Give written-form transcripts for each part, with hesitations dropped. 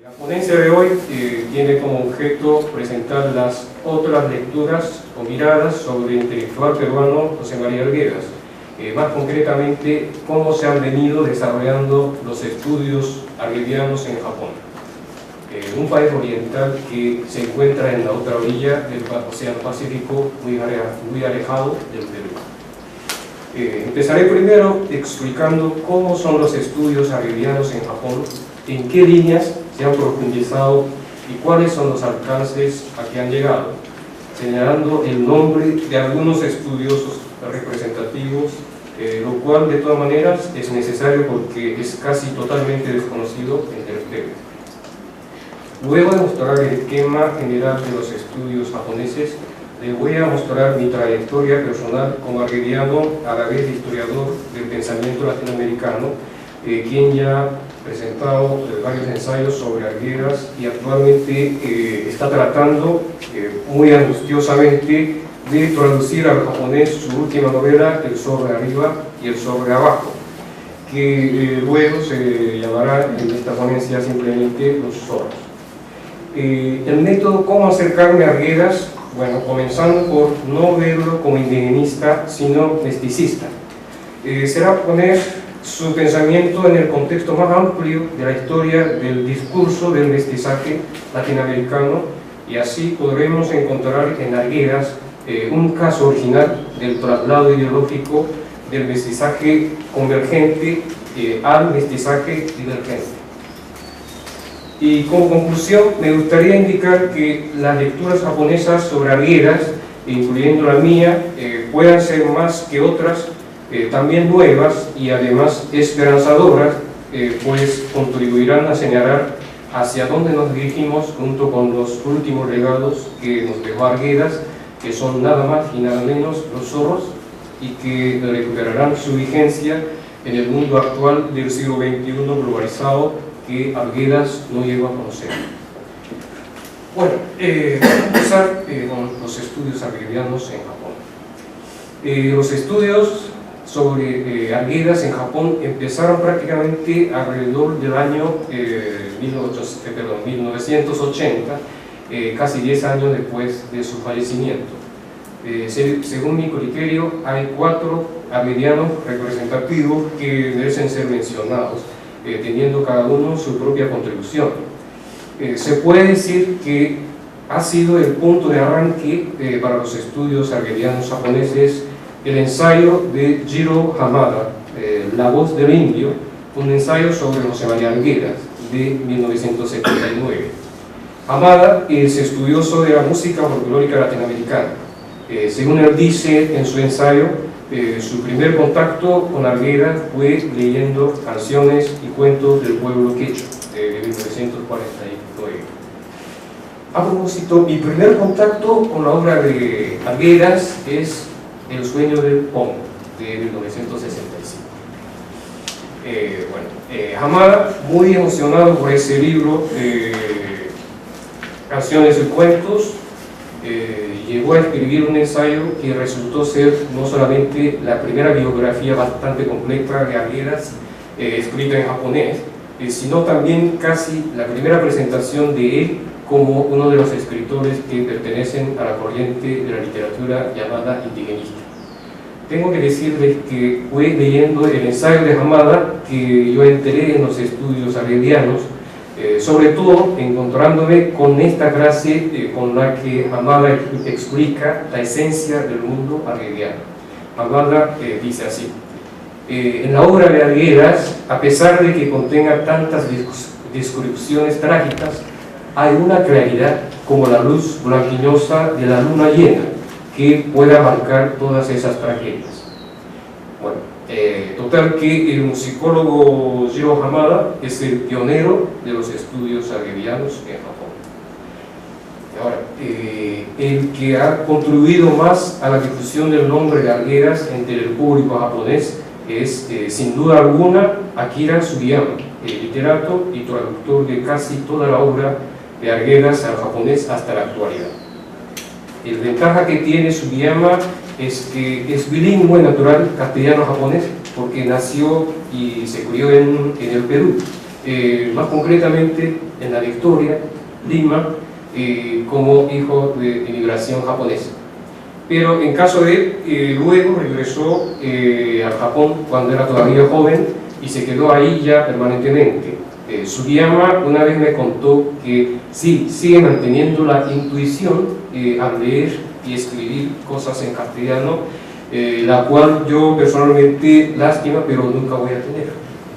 La ponencia de hoy tiene como objeto presentar las otras lecturas o miradas sobre el intelectual peruano José María Arguedas, más concretamente cómo se han venido desarrollando los estudios arguedianos en Japón, un país oriental que se encuentra en la otra orilla del Océano Pacífico, muy alejado del Perú. Empezaré primero explicando cómo son los estudios arguedianos en Japón, en qué líneas se han profundizado y cuáles son los alcances a que han llegado, señalando el nombre de algunos estudiosos representativos, lo cual de todas maneras es necesario porque es casi totalmente desconocido entre ustedes. Luego de mostrar el esquema general de los estudios japoneses, les voy a mostrar mi trayectoria personal como arguediano, a la vez historiador del pensamiento latinoamericano, quien ya ha presentado varios ensayos sobre Arguedas y actualmente está tratando muy angustiosamente de traducir al japonés su última novela, El sobre arriba y El sobre abajo, que luego se llamará en esta ponencia simplemente Los Zorros. El método cómo acercarme a Arguedas, bueno, comenzando por no verlo como indigenista, sino mesticista, será poner su pensamiento en el contexto más amplio de la historia del discurso del mestizaje latinoamericano, y así podremos encontrar en Arguedas un caso original del traslado ideológico del mestizaje convergente al mestizaje divergente. Y como conclusión me gustaría indicar que las lecturas japonesas sobre Arguedas, incluyendo la mía, puedan ser más que otras también nuevas y además esperanzadoras, pues contribuirán a señalar hacia dónde nos dirigimos junto con los últimos legados que nos dejó Arguedas, que son nada más y nada menos Los Zorros, y que recuperarán su vigencia en el mundo actual del siglo XXI globalizado que Arguedas no llegó a conocer. Bueno, vamos a empezar con los estudios arguedianos en Japón. Los estudios sobre Arguedas en Japón empezaron prácticamente alrededor del año 1980, casi 10 años después de su fallecimiento. Según mi criterio, hay 4 arguedianos representativos que merecen ser mencionados, teniendo cada uno su propia contribución. Se puede decir que ha sido el punto de arranque para los estudios arguedianos japoneses el ensayo de Jiro Hamada, La voz del indio, un ensayo sobre José María Arguedas, de 1979. Hamada es estudioso de la música folclórica latinoamericana. Según él dice en su ensayo, su primer contacto con Arguedas fue leyendo canciones y cuentos del pueblo quechua, de 1949. A propósito, mi primer contacto con la obra de Arguedas es El sueño del Pongo, de 1965. Hamada, muy emocionado por ese libro de canciones y cuentos, llegó a escribir un ensayo que resultó ser no solamente la primera biografía bastante completa de Arguedas escrita en japonés, sino también casi la primera presentación de él como uno de los escritores que pertenecen a la corriente de la literatura llamada indigenista. Tengo que decirles que fue leyendo el ensayo de Hamada que yo enteré en los estudios arguedianos, sobre todo encontrándome con esta frase con la que Hamada explica la esencia del mundo arguediano. Hamada dice así: en la obra de Arguedas, a pesar de que contenga tantas descripciones trágicas, hay una claridad como la luz blanquinosa de la luna llena que pueda abarcar todas esas tragedias. Bueno, total que el musicólogo Jiro Hamada es el pionero de los estudios arguedianos en Japón. Ahora, el que ha contribuido más a la difusión del nombre de Arguedas entre el público japonés es, sin duda alguna, Akira Sugiyama, el literato y traductor de casi toda la obra de Arguedas al japonés hasta la actualidad. La ventaja que tiene Sugiyama es que es bilingüe natural castellano-japonés, porque nació y se crió en el Perú, más concretamente en la Victoria, Lima, como hijo de inmigración japonesa. Pero en caso de él, luego regresó a Japón cuando era todavía joven y se quedó ahí ya permanentemente. Sugiyama una vez me contó que sí, sigue manteniendo la intuición al leer y escribir cosas en castellano, la cual yo personalmente lástima, pero nunca voy a tener.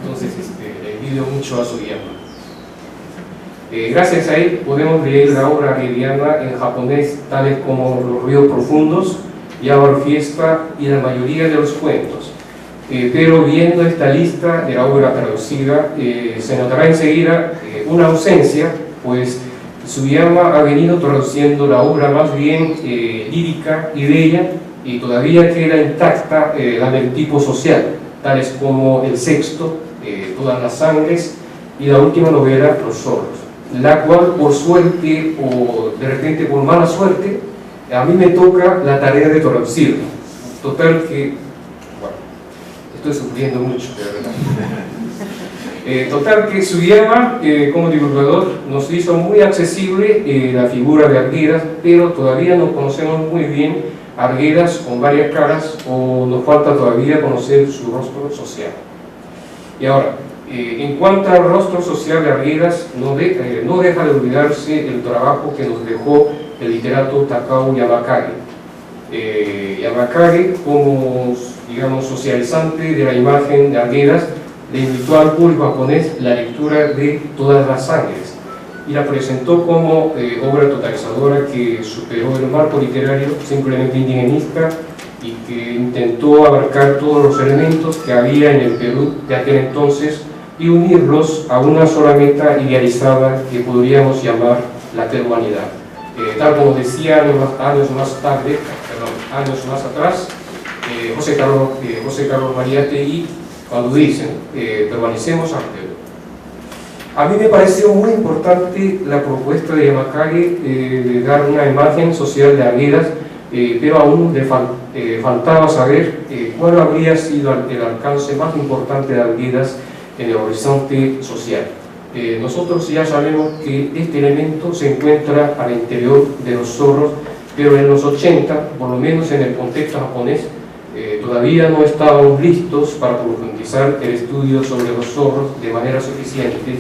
Entonces le envidio mucho a Sugiyama. Gracias a él podemos leer la obra hegeliana en japonés, tales como Los ríos profundos, Yabar Fiesta y la mayoría de los cuentos. Pero viendo esta lista de la obra traducida, se notará enseguida una ausencia, pues Sugiyama ha venido traduciendo la obra más bien lírica y bella, y todavía queda intacta la del tipo social, tales como El Sexto, Todas las Sangres, y la última novela, Los Zorros, la cual, por suerte o de repente por mala suerte, a mí me toca la tarea de traducirla. Total que, bueno, estoy sufriendo mucho, de verdad. Total que Sugiyama, como divulgador, nos hizo muy accesible la figura de Arguedas, pero todavía no conocemos muy bien Arguedas con varias caras, o nos falta todavía conocer su rostro social. Y ahora, en cuanto al rostro social de Arguedas, no deja de olvidarse el trabajo que nos dejó el literato Takao Yamakage. Yamakage, como digamos socializante de la imagen de Arguedas, le invitó al público japonés la lectura de Todas las Sangres y la presentó como obra totalizadora que superó el marco literario simplemente indigenista y que intentó abarcar todos los elementos que había en el Perú de aquel entonces y unirlos a una sola meta idealizada que podríamos llamar la peruanidad. Tal como decía años más atrás, José Carlos Mariátegui, cuando dicen permanecemos al Perú. A mí me pareció muy importante la propuesta de Yamakage de dar una imagen social de Arguedas, pero aún le faltaba saber cuál habría sido el alcance más importante de Arguedas en el horizonte social. Nosotros ya sabemos que este elemento se encuentra al interior de Los Zorros, pero en los 80, por lo menos en el contexto japonés, todavía no estábamos listos para profundizar el estudio sobre Los Zorros de manera suficiente,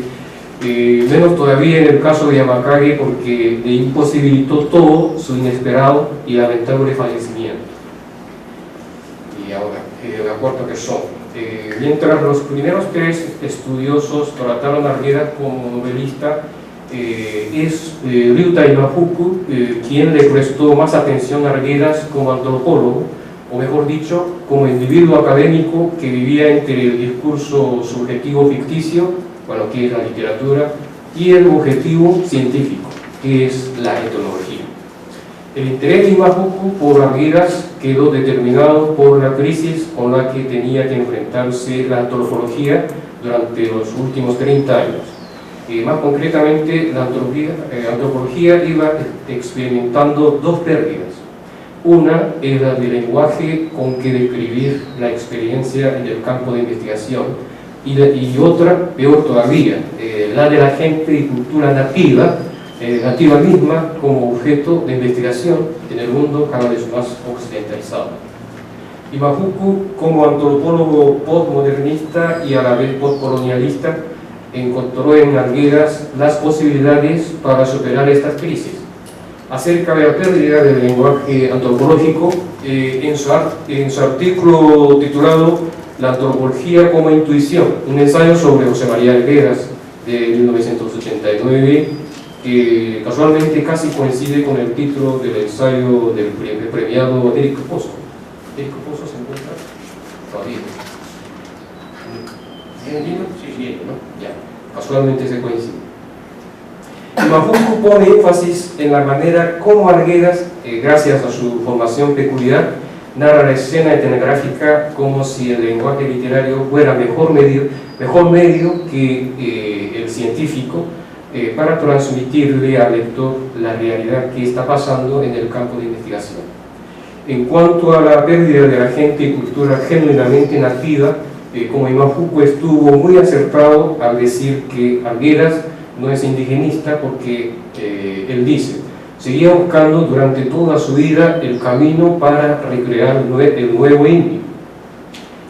menos todavía en el caso de Yamakage, porque le imposibilitó todo su inesperado y lamentable fallecimiento. Y ahora, de acuerdo que son. Mientras los primeros tres estudiosos trataron a Arguedas como novelista, es Ryuta Imafuku quien le prestó más atención a Arguedas como antropólogo, o mejor dicho, como individuo académico que vivía entre el discurso subjetivo ficticio, bueno, que es la literatura, y el objetivo científico, que es la etnología. El interés de Imafuku por Arguedas quedó determinado por la crisis con la que tenía que enfrentarse la antropología durante los últimos 30 años. Más concretamente, la antropología iba experimentando dos pérdidas. Una era del lenguaje con que describir la experiencia en el campo de investigación, y otra, peor todavía, la de la gente y cultura nativa misma como objeto de investigación en el mundo cada vez más occidentalizado. Imafuku, como antropólogo postmodernista y a la vez postcolonialista, encontró en Arguedas las posibilidades para superar estas crisis. Acerca de la pérdida del lenguaje antropológico, en su artículo titulado La antropología como intuición, un ensayo sobre José María Arguedas de 1989, que casualmente casi coincide con el título del ensayo del premiado Érico Pozo. ¿Érico Pozo se encuentra? Todavía. ¿Bien, sí, bien, ¿no? Ya, casualmente se coincide. Imafuku pone énfasis en la manera como Arguedas, gracias a su formación peculiar, narra la escena etnográfica como si el lenguaje literario fuera mejor medio que el científico para transmitirle al lector la realidad que está pasando en el campo de investigación. En cuanto a la pérdida de la gente y cultura genuinamente nativa, como Imafuku estuvo muy acertado al decir que Arguedas no es indigenista, porque él dice, seguía buscando durante toda su vida el camino para recrear el nuevo indio.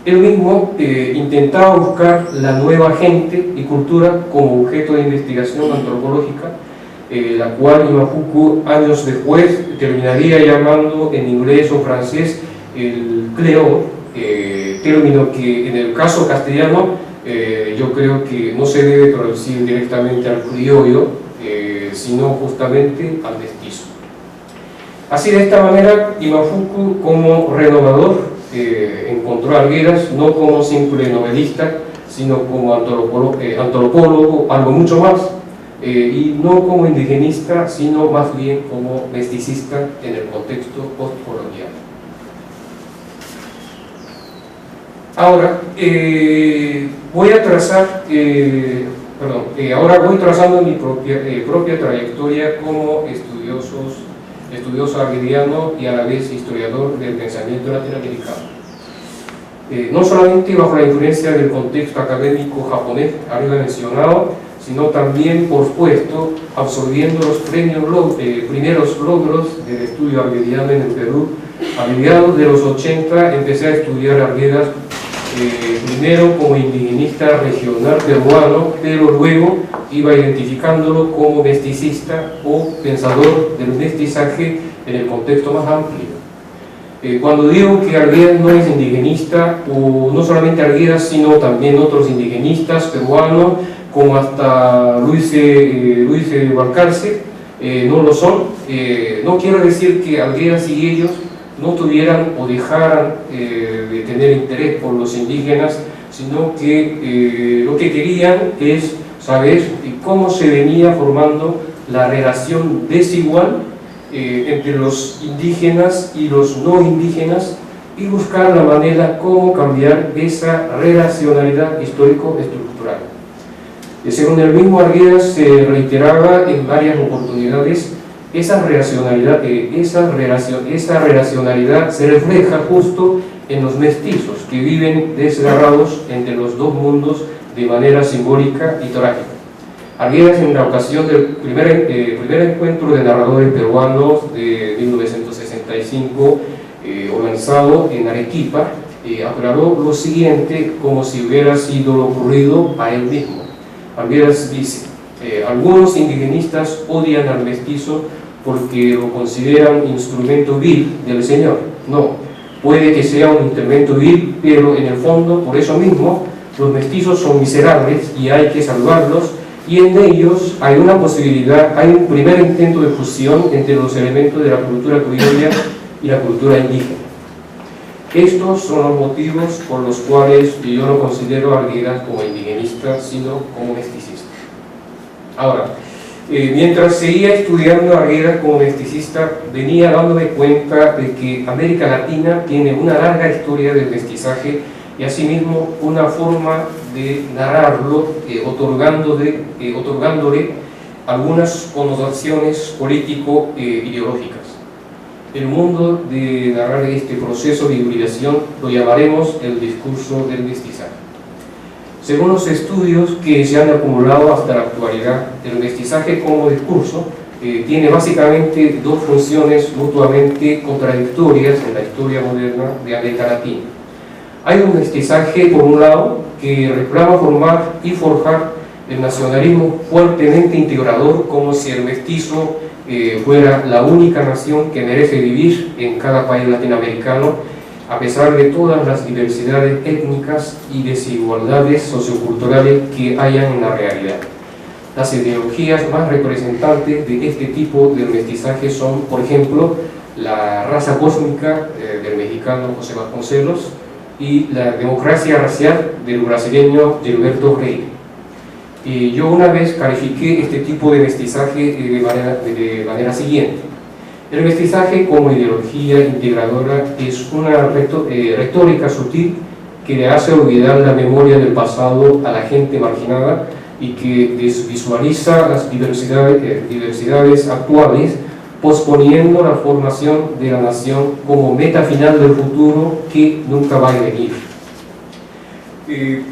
Él mismo intentaba buscar la nueva gente y cultura como objeto de investigación antropológica, la cual Imafuku años después terminaría llamando en inglés o francés el cléo, término que en el caso castellano yo creo que no se debe traducir directamente al criollo, sino justamente al mestizo. Así, de esta manera, Imafuku, como renovador, encontró a Arguedas no como simple novelista, sino como antropólogo, algo mucho más, y no como indigenista, sino más bien como mesticista en el contexto postcolonial. Ahora, ahora voy trazando mi propia trayectoria como estudioso arguediano y a la vez historiador del pensamiento latinoamericano. No solamente bajo la influencia del contexto académico japonés arriba mencionado, sino también, por supuesto, absorbiendo los primeros logros del estudio arguediano en el Perú. A mediados de los 80 empecé a estudiar Arguedas, primero como indigenista regional peruano, pero luego iba identificándolo como mesticista o pensador del mestizaje en el contexto más amplio. Cuando digo que Arguedas no es indigenista, o no solamente Arguedas, sino también otros indigenistas peruanos, como hasta Luis Balcarce, no lo son, no quiero decir que Arguedas y ellos no tuvieran o dejaran de tener interés por los indígenas, sino que lo que querían es saber cómo se venía formando la relación desigual entre los indígenas y los no indígenas, y buscar la manera cómo cambiar esa relacionalidad histórico-estructural. Según el mismo Arguedas, se reiteraba en varias oportunidades, esa relacionalidad se refleja justo en los mestizos que viven desgarrados entre los dos mundos de manera simbólica y trágica. Arguedas, en la ocasión del primer encuentro de narradores peruanos de 1965, organizado en Arequipa, aclaró lo siguiente como si hubiera sido lo ocurrido a él mismo. Arguedas dice: algunos indigenistas odian al mestizo porque lo consideran instrumento vil del Señor. No, puede que sea un instrumento vil, pero en el fondo, por eso mismo, los mestizos son miserables y hay que salvarlos, y en ellos hay una posibilidad, hay un primer intento de fusión entre los elementos de la cultura criolla y la cultura indígena. Estos son los motivos por los cuales yo no considero a Arguedas como indigenista, sino como mesticista. Ahora, mientras seguía estudiando a Arguedas como mesticista, venía dándome cuenta de que América Latina tiene una larga historia del mestizaje y asimismo una forma de narrarlo, otorgándole algunas connotaciones político-ideológicas. El mundo de narrar este proceso de hibridación lo llamaremos el discurso del mestizaje. Según los estudios que se han acumulado hasta la actualidad, el mestizaje como discurso tiene básicamente dos funciones mutuamente contradictorias en la historia moderna de América Latina. Hay un mestizaje, por un lado, que reclama formar y forjar el nacionalismo fuertemente integrador, como si el mestizo fuera la única nación que merece vivir en cada país latinoamericano, a pesar de todas las diversidades étnicas y desigualdades socioculturales que hayan en la realidad. Las ideologías más representantes de este tipo de mestizaje son, por ejemplo, la raza cósmica del mexicano José Vasconcelos y la democracia racial del brasileño Gilberto Freire. Yo una vez califiqué este tipo de mestizaje de manera siguiente: el mestizaje como ideología integradora es una retórica sutil que le hace olvidar la memoria del pasado a la gente marginada y que desvisualiza las diversidades actuales, posponiendo la formación de la nación como meta final del futuro que nunca va a venir.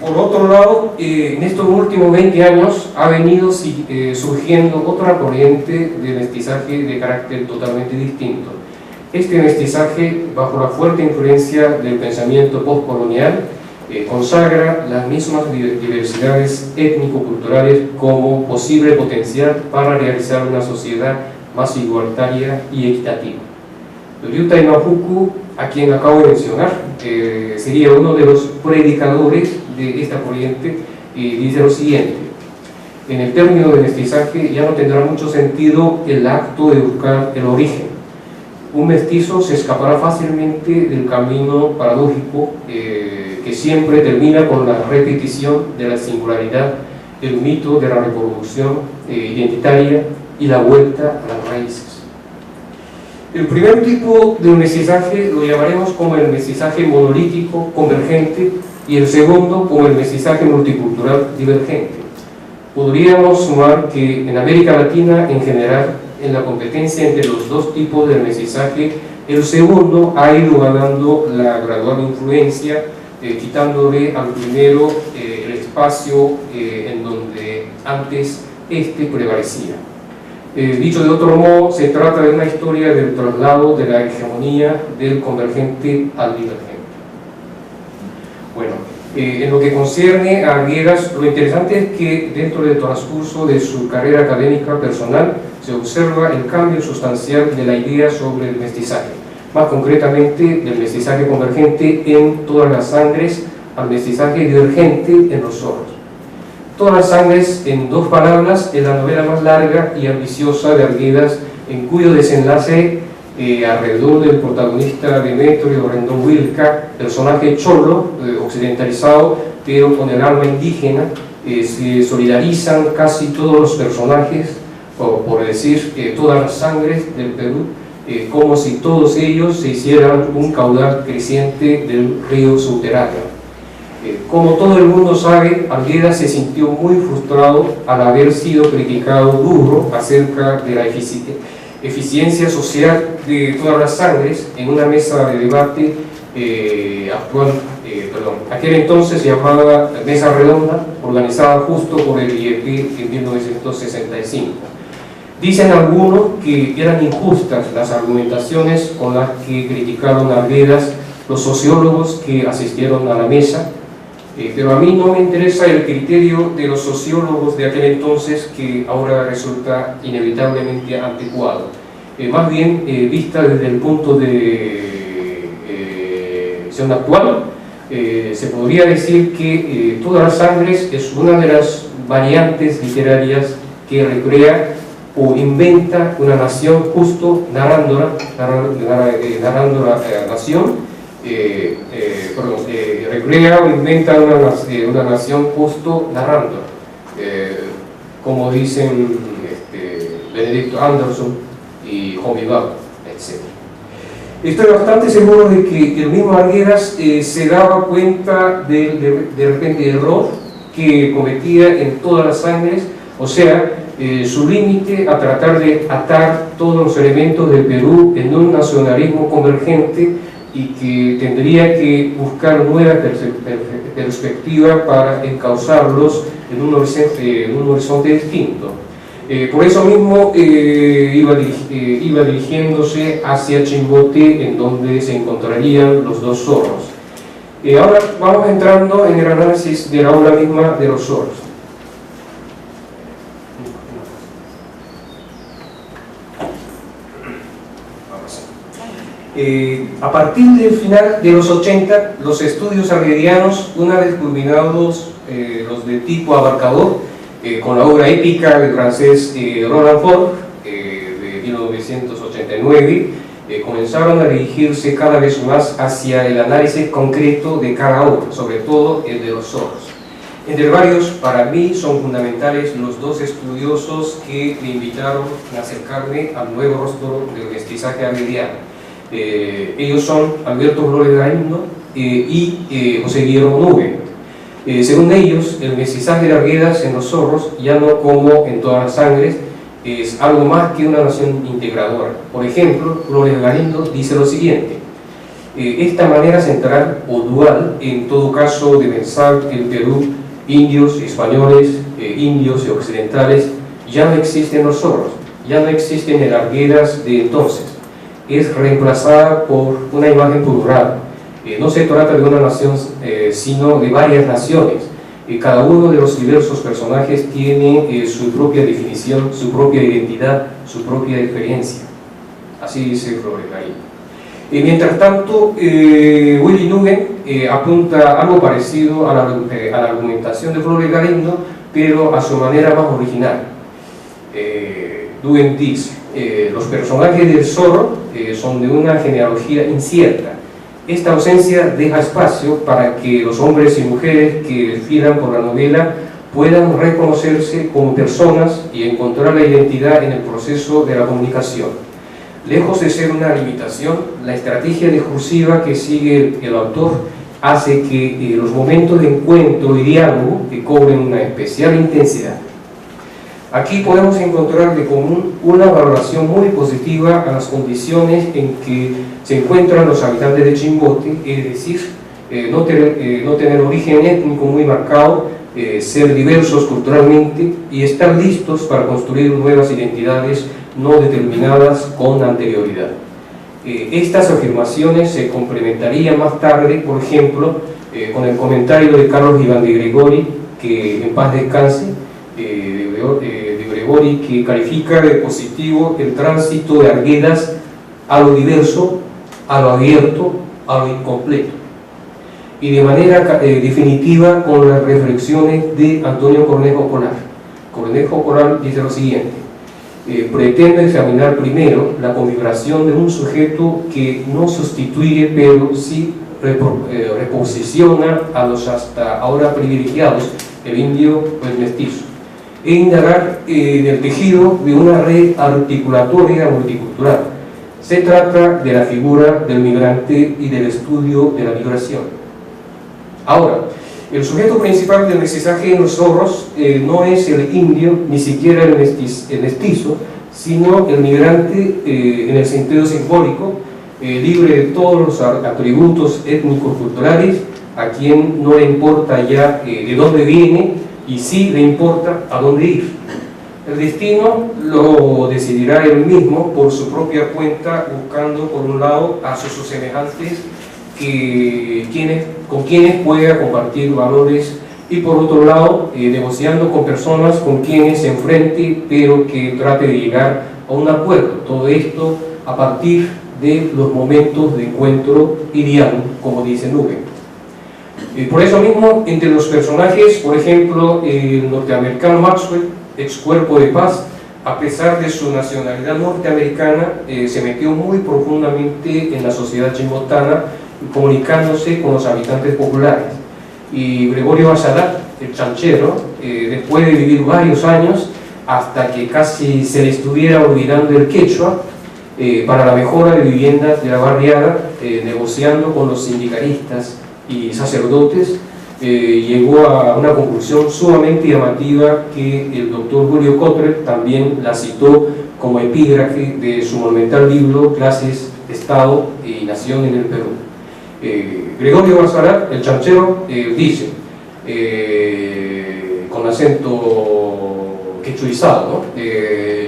Por otro lado, en estos últimos 20 años ha venido surgiendo otra corriente de mestizaje de carácter totalmente distinto. Este mestizaje, bajo la fuerte influencia del pensamiento postcolonial, consagra las mismas diversidades étnico-culturales como posible potencial para realizar una sociedad más igualitaria y equitativa. Ryuta Imafuku, a quien acabo de mencionar, sería uno de los predicadores de esta corriente, y dice lo siguiente: en el término de mestizaje ya no tendrá mucho sentido el acto de buscar el origen. Un mestizo se escapará fácilmente del camino paradójico que siempre termina con la repetición de la singularidad, el mito de la reproducción identitaria y la vuelta a las raíces. El primer tipo de mestizaje lo llamaremos como el mestizaje monolítico convergente y el segundo como el mestizaje multicultural divergente. Podríamos sumar que en América Latina en general, en la competencia entre los dos tipos de mestizaje, el segundo ha ido ganando la gradual influencia, quitándole al primero el espacio en donde antes este prevalecía. Dicho de otro modo, se trata de una historia del traslado de la hegemonía del convergente al divergente. Bueno, en lo que concierne a Arguedas, lo interesante es que dentro del transcurso de su carrera académica personal se observa el cambio sustancial de la idea sobre el mestizaje, más concretamente del mestizaje convergente en todas las sangres al mestizaje divergente en los zorros. Todas las sangres, en dos palabras, es la novela más larga y ambiciosa de Arguedas, en cuyo desenlace, alrededor del protagonista Demetrio Rendón Wilca, personaje cholo, occidentalizado, pero con el alma indígena, se solidarizan casi todos los personajes, por decir todas las sangres del Perú, como si todos ellos se hicieran un caudal creciente del río subterráneo. Como todo el mundo sabe, Arguedas se sintió muy frustrado al haber sido criticado duro acerca de la eficiencia social de todas las sangres en una mesa de debate aquel entonces llamada Mesa Redonda, organizada justo por el IEP en 1965. Dicen algunos que eran injustas las argumentaciones con las que criticaron a Arguedas los sociólogos que asistieron a la mesa, pero a mí no me interesa el criterio de los sociólogos de aquel entonces, que ahora resulta inevitablemente anticuado. Más bien, vista desde el punto de visión actual, se podría decir que Todas las sangres es una de las variantes literarias que recrea o inventa una nación justo narrando la nación, recrea o inventa una nación justo narrando, como dicen Benedicto Anderson y Homi Bhabha, etc. Estoy bastante seguro de que el mismo Arguedas se daba cuenta de repente del error que cometía en Todas las sangres, o sea, su límite a tratar de atar todos los elementos del Perú en un nacionalismo convergente, y que tendría que buscar nueva perspectiva para encauzarlos en un horizonte distinto. Por eso mismo iba dirigiéndose hacia Chimbote, en donde se encontrarían los dos zorros. Ahora vamos entrando en el análisis de la obra misma de los zorros. A partir del final de los 80, los estudios arguedianos, una vez culminados los de tipo abarcador, con la obra épica del francés Roland Faure de 1989, comenzaron a dirigirse cada vez más hacia el análisis concreto de cada obra, sobre todo el de los zorros. Entre varios, para mí son fundamentales los dos estudiosos que me invitaron a acercarme al nuevo rostro del mestizaje arguediano. Ellos son Alberto Flores Galindo y José Guillermo Nube. Según ellos, el mestizaje de Arguedas en los zorros, ya no como en Todas las sangres, es algo más que una nación integradora. Por ejemplo, Flores Galindo dice lo siguiente: Esta manera central o dual, en todo caso, de pensar que el Perú, indios, españoles, indios y occidentales, ya no existen los zorros, ya no existen en Arguedas de entonces, es reemplazada por una imagen plural. No se trata de una nación, sino de varias naciones. Cada uno de los diversos personajes tiene su propia definición, su propia identidad, su propia experiencia. Así dice Flores Garín. Mientras tanto, Willy Nugent apunta algo parecido a la argumentación de Flores Galindo, pero a su manera más original. Nugent dice, los personajes del zorro son de una genealogía incierta. Esta ausencia deja espacio para que los hombres y mujeres que desfilan por la novela puedan reconocerse como personas y encontrar la identidad en el proceso de la comunicación. Lejos de ser una limitación, la estrategia discursiva que sigue el autor hace que los momentos de encuentro y diálogo cobren una especial intensidad. Aquí podemos encontrar de común una valoración muy positiva a las condiciones en que se encuentran los habitantes de Chimbote, es decir, no tener origen étnico muy marcado, ser diversos culturalmente y estar listos para construir nuevas identidades no determinadas con anterioridad. Estas afirmaciones se complementarían más tarde, por ejemplo, con el comentario de Carlos Iván de Gregori, que en paz descanse, de Gregori, que califica de positivo el tránsito de Arguedas a lo diverso, a lo abierto, a lo incompleto. Y de manera definitiva con las reflexiones de Antonio Cornejo Colar. Cornejo Colar dice lo siguiente: pretende examinar primero la configuración de un sujeto que no sustituye, pero sí reposiciona a los hasta ahora privilegiados, el indio o el mestizo, e indagar en el tejido de una red articulatoria multicultural. Se trata de la figura del migrante y del estudio de la migración. Ahora, el sujeto principal del mestizaje en los zorros no es el indio, ni siquiera el mestizo, sino el migrante en el sentido simbólico, libre de todos los atributos étnicos culturales, a quien no le importa ya de dónde viene y sí le importa a dónde ir. El destino lo decidirá él mismo por su propia cuenta, buscando por un lado a sus semejantes con quienes pueda compartir valores, y por otro lado negociando con personas con quienes se enfrente pero que trate de llegar a un acuerdo. Todo esto a partir de los momentos de encuentro y diálogo, como dice Nugent. Por eso mismo, entre los personajes, por ejemplo, el norteamericano Maxwell, ex Cuerpo de Paz, a pesar de su nacionalidad norteamericana, se metió muy profundamente en la sociedad chimbotana, comunicándose con los habitantes populares. Y Gregorio Basalat, el chanchero, después de vivir varios años, hasta que casi se le estuviera olvidando el quechua, para la mejora de viviendas de la barriada, negociando con los sindicalistas y sacerdotes, llegó a una conclusión sumamente llamativa que el doctor Julio Cottrell también la citó como epígrafe de su monumental libro Clases, Estado y Nación en el Perú. Gregorio Basalat, el chanchero, dice, con acento quechuizado, ¿no?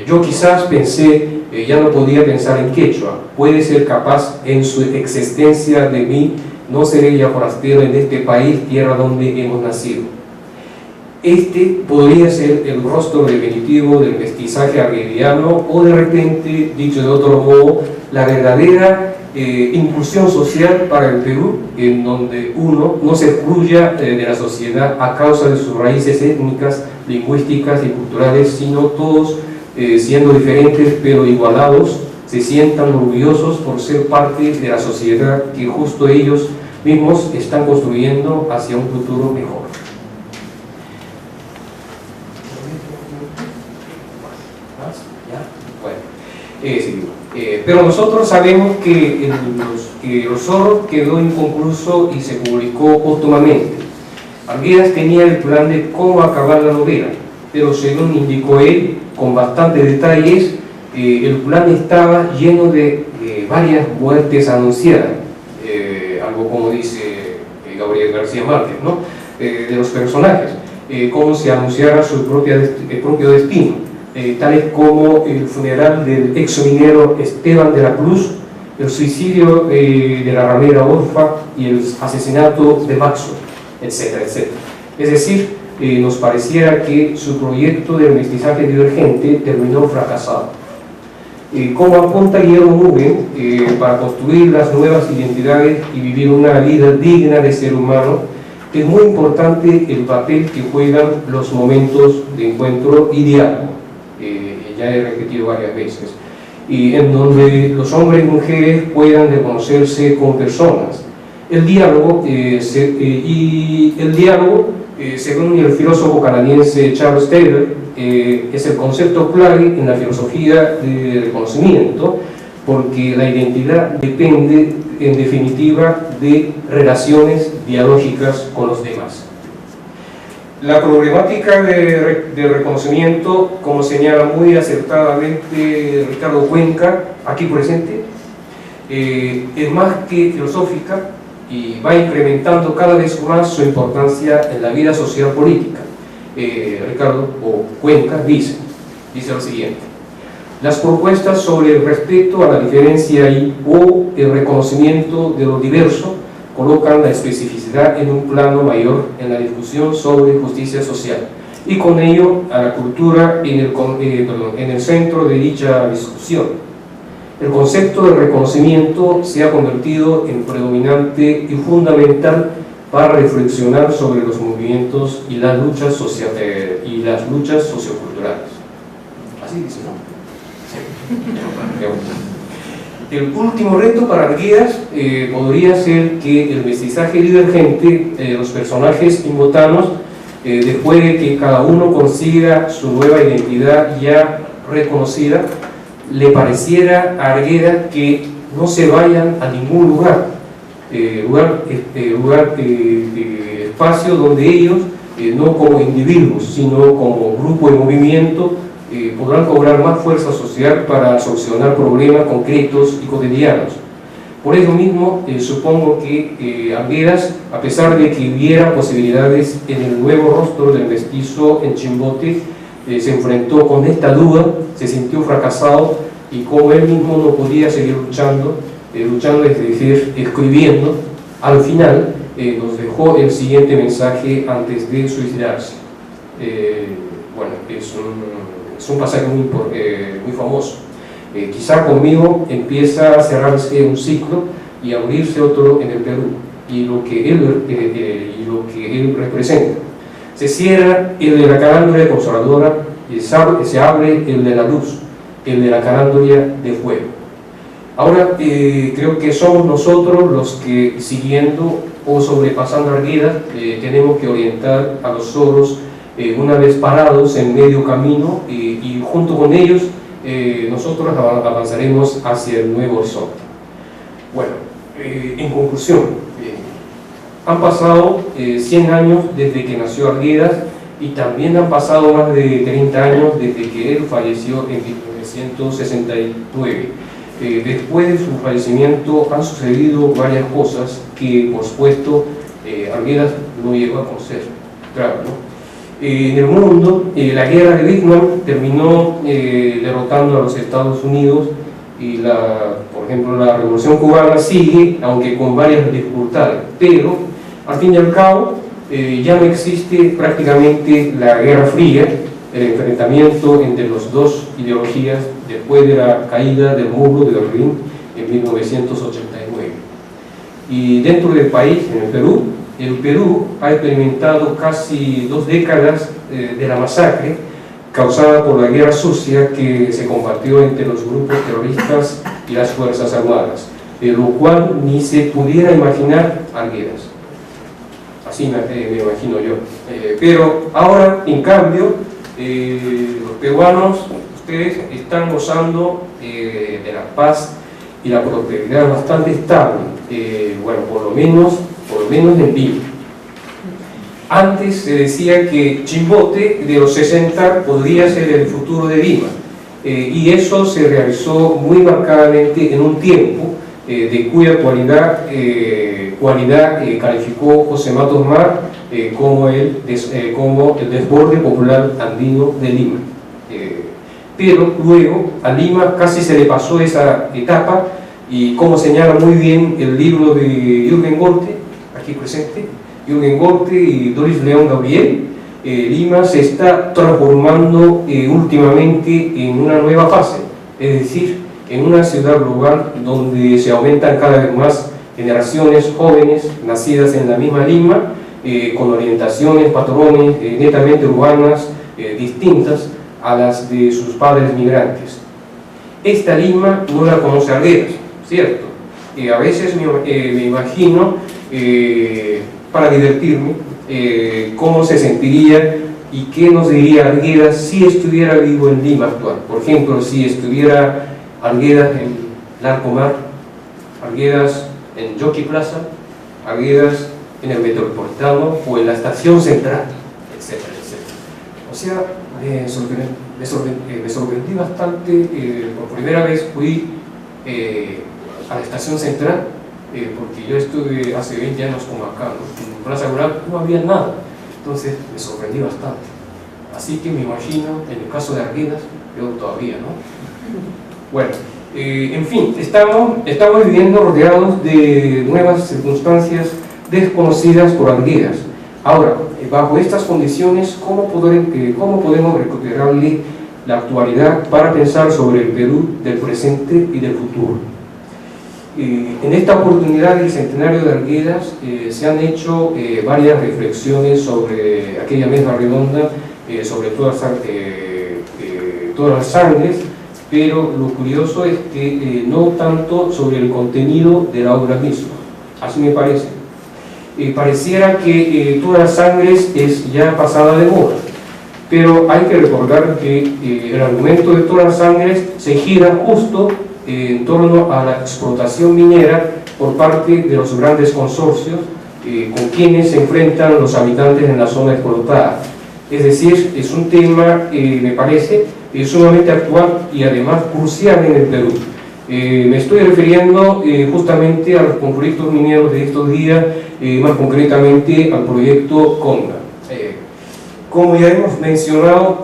Yo quizás pensé, ya no podía pensar en quechua, puede ser capaz en su existencia de mí, no seré ya forastero en este país, tierra donde hemos nacido. Este podría ser el rostro definitivo del mestizaje arguediano, o de repente, dicho de otro modo, la verdadera inclusión social para el Perú, en donde uno no se excluya de la sociedad a causa de sus raíces étnicas, lingüísticas y culturales, sino todos, siendo diferentes pero igualados, se sientan orgullosos por ser parte de la sociedad que justo ellos mismos están construyendo hacia un futuro mejor. Pero nosotros sabemos que Los Zorros quedó inconcluso y se publicó póstumamente. Arguedas tenía el plan de cómo acabar la novela, pero según indicó él, con bastantes detalles, el plan estaba lleno de varias muertes anunciadas. como dice Gabriel García Márquez, ¿no? De los personajes, cómo se anunciara su propio destino, tales como el funeral del ex minero Esteban de la Cruz, el suicidio de la ramera Orfa y el asesinato de Maxwell, etcétera, etcétera. Es decir, nos pareciera que su proyecto del mestizaje divergente terminó fracasado. Como apunta Guillermo Mugen, para construir las nuevas identidades y vivir una vida digna de ser humano, es muy importante el papel que juegan los momentos de encuentro y diálogo. Ya he repetido varias veces. Y en donde los hombres y mujeres puedan reconocerse como personas. El diálogo, según el filósofo canadiense Charles Taylor, es el concepto clave en la filosofía del reconocimiento, porque la identidad depende, en definitiva, de relaciones dialógicas con los demás. La problemática de reconocimiento, como señala muy acertadamente Ricardo Cuenca, aquí presente, es más que filosófica y va incrementando cada vez más su importancia en la vida social política. Ricardo Cuenca dice lo siguiente: las propuestas sobre el respeto a la diferencia o el reconocimiento de lo diverso colocan la especificidad en un plano mayor en la discusión sobre justicia social y con ello a la cultura en el centro de dicha discusión. El concepto de reconocimiento se ha convertido en predominante y fundamental para reflexionar sobre los movimientos y las luchas socioculturales. Así dice, ¿no? El último reto para Arguedas podría ser que el mestizaje divergente de los personajes invotanos, después de que cada uno consiga su nueva identidad ya reconocida, le pareciera a Arguedas que no se vayan a ningún espacio donde ellos, no como individuos, sino como grupo de movimiento, podrán cobrar más fuerza social para solucionar problemas concretos y cotidianos. Por eso mismo, supongo que Arguedas, a pesar de que hubiera posibilidades en el nuevo rostro del mestizo en Chimbote, se enfrentó con esta duda, se sintió fracasado y como él mismo no podía seguir luchando, es decir, escribiendo, al final nos dejó el siguiente mensaje antes de suicidarse. Bueno, es un pasaje muy famoso. Quizá conmigo empieza a cerrarse un ciclo y a abrirse otro en el Perú, y lo que él representa. Se cierra el de la carándula consoladora y se abre el de la luz, el de la carándula de fuego. Ahora creo que somos nosotros los que, siguiendo o sobrepasando Arguedas, tenemos que orientar a los zorros una vez parados en medio camino, y junto con ellos nosotros avanzaremos hacia el nuevo horizonte. Bueno, en conclusión, han pasado 100 años desde que nació Arguedas y también han pasado más de 30 años desde que él falleció en 1969. Después de su fallecimiento han sucedido varias cosas que, por supuesto, Arguedas no llegó a conocer. Claro, ¿no? En el mundo, la guerra de Vietnam terminó derrotando a los Estados Unidos y, por ejemplo, la Revolución Cubana sigue, aunque con varias dificultades, pero al fin y al cabo ya no existe prácticamente la Guerra Fría, el enfrentamiento entre las dos ideologías después de la caída del muro de Berlín en 1989. Y dentro del país, en el Perú ha experimentado casi 2 décadas de la masacre causada por la guerra sucia que se compartió entre los grupos terroristas y las Fuerzas Armadas, lo cual ni se pudiera imaginar Arguedas. Así me imagino yo. Pero ahora, en cambio, los peruanos, ustedes están gozando de la paz y la prosperidad bastante estable, bueno, por lo menos en Lima. Antes se decía que Chimbote de los 60 podría ser el futuro de Lima, y eso se realizó muy marcadamente en un tiempo de cuya cualidad calificó José Matos Mar como el desborde popular andino de Lima. Pero luego a Lima casi se le pasó esa etapa, y como señala muy bien el libro de Jürgen Golte, aquí presente, Jürgen Golte y Doris León Gabriel, Lima se está transformando últimamente en una nueva fase, es decir, en una ciudad global donde se aumentan cada vez más generaciones jóvenes nacidas en la misma Lima, con orientaciones, patrones netamente urbanas distintas a las de sus padres migrantes. Esta Lima no la conoce Arguedas, ¿cierto? A veces me imagino, para divertirme, cómo se sentiría y qué nos diría Arguedas si estuviera vivo en Lima actual. Por ejemplo, si estuviera Arguedas en Larcomar, Arguedas en Jockey Plaza, Arguedas en el Metropolitano o en la Estación Central, etcétera, etcétera. O sea, me sorprendí bastante. Por primera vez fui a la Estación Central, porque yo estuve hace 20 años como acá, ¿no? En Plaza Rural no había nada, entonces me sorprendí bastante. Así que me imagino, en el caso de Arguedas, yo todavía, ¿no? Bueno, en fin, estamos viviendo rodeados de nuevas circunstancias desconocidas por Arguedas. Ahora, bajo estas condiciones, ¿cómo podemos recuperarle la actualidad para pensar sobre el Perú del presente y del futuro? En esta oportunidad del centenario de Arguedas se han hecho varias reflexiones sobre aquella mesa redonda, sobre todas las sangres, pero lo curioso es que no tanto sobre el contenido de la obra misma, así me parece. Pareciera que todas las sangres es ya pasada de moda, pero hay que recordar que el argumento de todas las sangres se gira justo en torno a la explotación minera por parte de los grandes consorcios con quienes se enfrentan los habitantes en la zona explotada. Es decir, es un tema, me parece, sumamente actual y además crucial en el Perú. Me estoy refiriendo justamente a los conflictos mineros de estos días, más concretamente al proyecto Conga. Como ya hemos mencionado,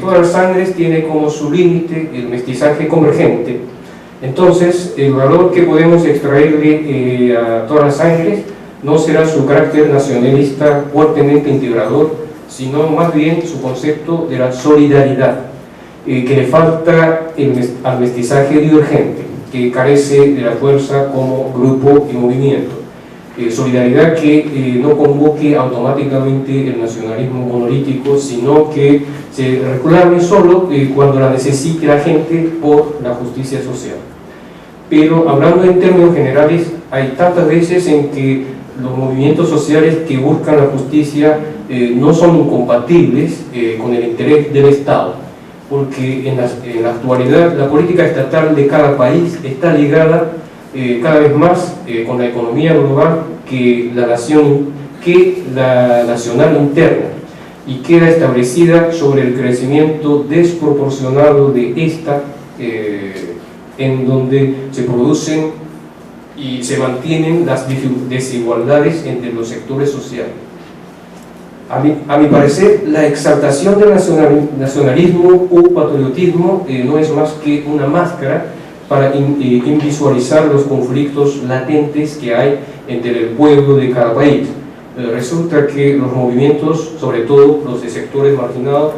todas las sangres tiene como su límite el mestizaje convergente. Entonces, el valor que podemos extraerle a todas las sangres no será su carácter nacionalista fuertemente integrador, sino más bien su concepto de la solidaridad, que le falta al mestizaje divergente, que carece de la fuerza como grupo y movimiento. Solidaridad que no convoque automáticamente el nacionalismo monolítico, sino que se reclame solo cuando la necesite la gente por la justicia social. Pero hablando en términos generales, hay tantas veces en que los movimientos sociales que buscan la justicia no son incompatibles con el interés del Estado, porque en la actualidad la política estatal de cada país está ligada cada vez más con la economía global que la nacional interna, y queda establecida sobre el crecimiento desproporcionado de esta, en donde se producen y se mantienen las desigualdades entre los sectores sociales. A mi parecer, la exaltación del nacionalismo o patriotismo no es más que una máscara para invisualizar los conflictos latentes que hay entre el pueblo de cada país. Resulta que los movimientos, sobre todo los de sectores marginados,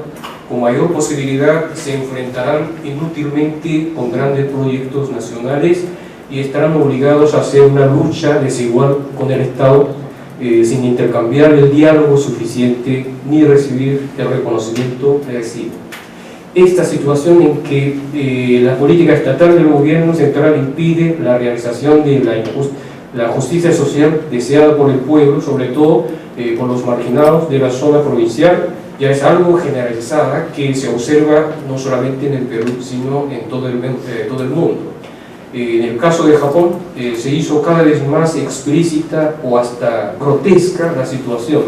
con mayor posibilidad se enfrentarán inútilmente con grandes proyectos nacionales y estarán obligados a hacer una lucha desigual con el Estado, sin intercambiar el diálogo suficiente ni recibir el reconocimiento merecido. Esta situación en que la política estatal del gobierno central impide la realización de la justicia social deseada por el pueblo, sobre todo por los marginados de la zona provincial, ya es algo generalizada que se observa no solamente en el Perú, sino en todo el mundo. En el caso de Japón se hizo cada vez más explícita o hasta grotesca la situación.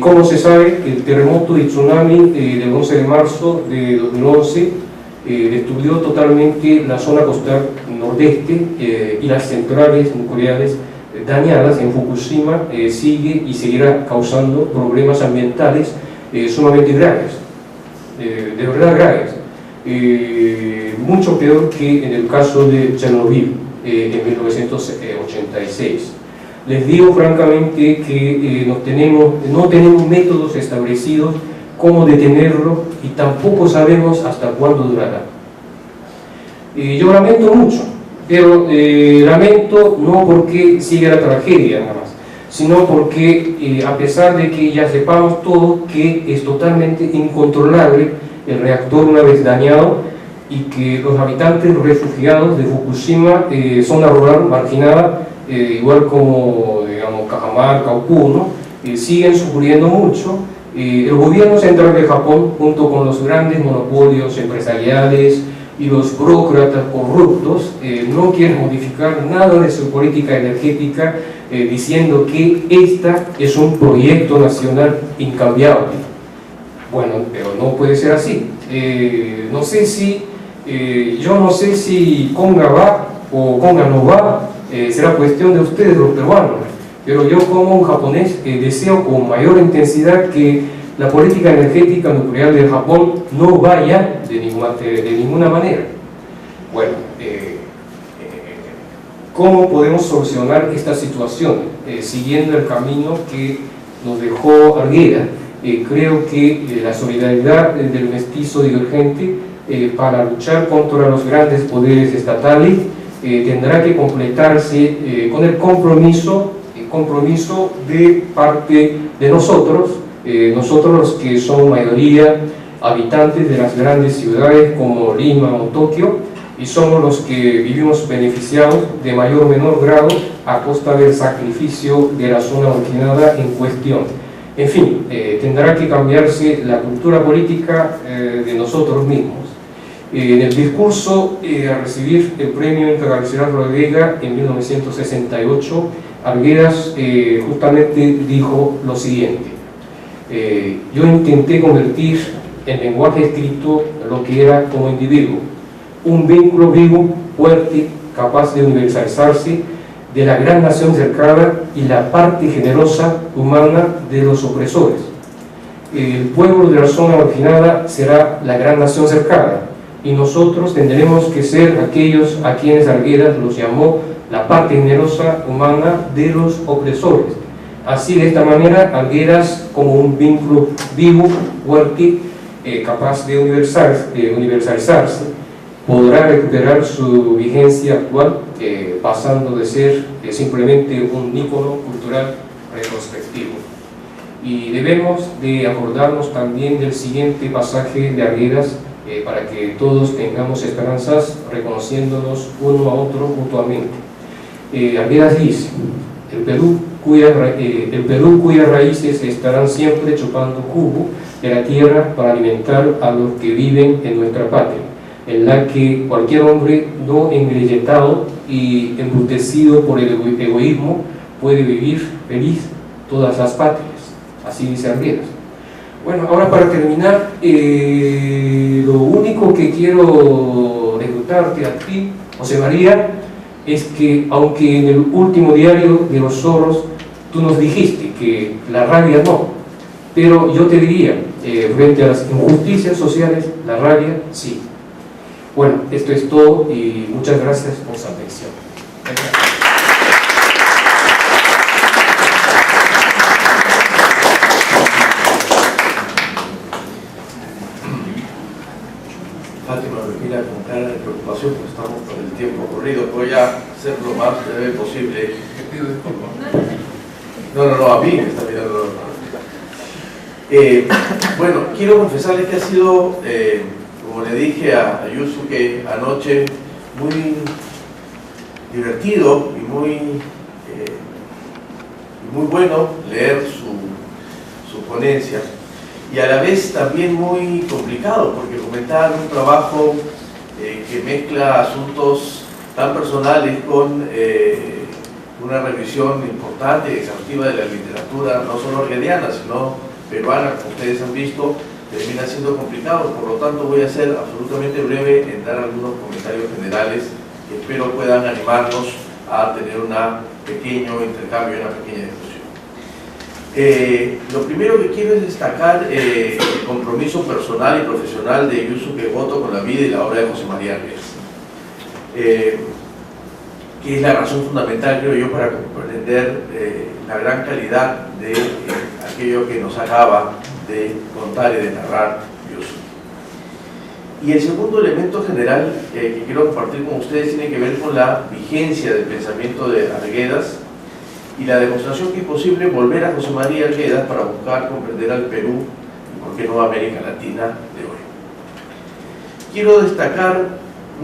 Como se sabe, el terremoto y tsunami del 11 de marzo de 2011 destruyó totalmente la zona costal nordeste y las centrales nucleares dañadas en Fukushima sigue y seguirá causando problemas ambientales sumamente graves, de verdad graves, mucho peor que en el caso de Chernobyl en 1986. Les digo francamente que no tenemos métodos establecidos cómo detenerlo y tampoco sabemos hasta cuándo durará. Yo lamento mucho, pero lamento no porque siga la tragedia nada más, sino porque a pesar de que ya sepamos todo que es totalmente incontrolable el reactor una vez dañado y que los habitantes refugiados de Fukushima, zona rural marginada, igual como digamos Cajamarca o Puno, siguen sufriendo mucho. El gobierno central de Japón, junto con los grandes monopolios empresariales y los burócratas corruptos, no quieren modificar nada de su política energética, diciendo que esta es un proyecto nacional incambiable. Bueno, pero no puede ser así. Yo no sé si Conga va o Conga no va, será cuestión de ustedes los peruanos, pero yo como un japonés deseo con mayor intensidad que la política energética nuclear de Japón no vaya de ninguna manera. Bueno, ¿cómo podemos solucionar esta situación? Siguiendo el camino que nos dejó Arguedas. Creo que la solidaridad del mestizo divergente para luchar contra los grandes poderes estatales tendrá que completarse con el compromiso de parte de nosotros los que somos mayoría habitantes de las grandes ciudades como Lima o Tokio, y somos los que vivimos beneficiados de mayor o menor grado a costa del sacrificio de la zona marginada en cuestión. En fin, tendrá que cambiarse la cultura política de nosotros mismos. En el discurso a recibir el premio Internacional Rodríguez en 1968, Arguedas justamente dijo lo siguiente: yo intenté convertir en lenguaje escrito lo que era como individuo, un vínculo vivo, fuerte, capaz de universalizarse de la gran nación cercana y la parte generosa humana de los opresores. El pueblo de la zona marginada será la gran nación cercana, y nosotros tendremos que ser aquellos a quienes Arguedas los llamó la parte generosa humana de los opresores. Así, de esta manera, Arguedas, como un vínculo vivo, fuerte, capaz de universalizarse, podrá recuperar su vigencia actual, pasando de ser simplemente un ícono cultural retrospectivo. Y debemos de acordarnos también del siguiente pasaje de Arguedas, para que todos tengamos esperanzas reconociéndonos uno a otro mutuamente. Arguedas dice: el Perú cuyas raíces estarán siempre chupando jugo de la tierra para alimentar a los que viven en nuestra patria, en la que cualquier hombre no engrilletado y embrutecido por el egoísmo puede vivir feliz todas las patrias. Así dice Arguedas. Bueno, ahora para terminar, lo único que quiero reclutarte a ti, José María, es que aunque en el último diario de los zorros tú nos dijiste que la rabia no, pero yo te diría, frente a las injusticias sociales, la rabia sí. Bueno, esto es todo y muchas gracias por su atención. Fátima me mira con cara de preocupación porque estamos con el tiempo corrido. Voy a ser lo más breve posible. Te pido disculpas. No, a mí me está mirando. Bueno, quiero confesarles que ha sido, como le dije a Yusuke anoche, muy divertido y muy bueno leer su ponencia, y a la vez también muy complicado porque comentar un trabajo que mezcla asuntos tan personales con una revisión importante y exhaustiva de la literatura, no solo arguediana, sino peruana, como ustedes han visto, termina siendo complicado, por lo tanto voy a ser absolutamente breve en dar algunos comentarios generales que espero puedan animarnos a tener un pequeño intercambio, una pequeña discusión. Lo primero que quiero es destacar el compromiso personal y profesional de Yusuke Goto con la vida y la obra de José María Arguedas, que es la razón fundamental, creo yo, para comprender la gran calidad de aquello que nos acaba de contar y de narrar Yusuke. Y el segundo elemento general que quiero compartir con ustedes tiene que ver con la vigencia del pensamiento de Arguedas y la demostración que es posible volver a José María Arguedas para buscar comprender al Perú y, por qué no, a América Latina de hoy. Quiero destacar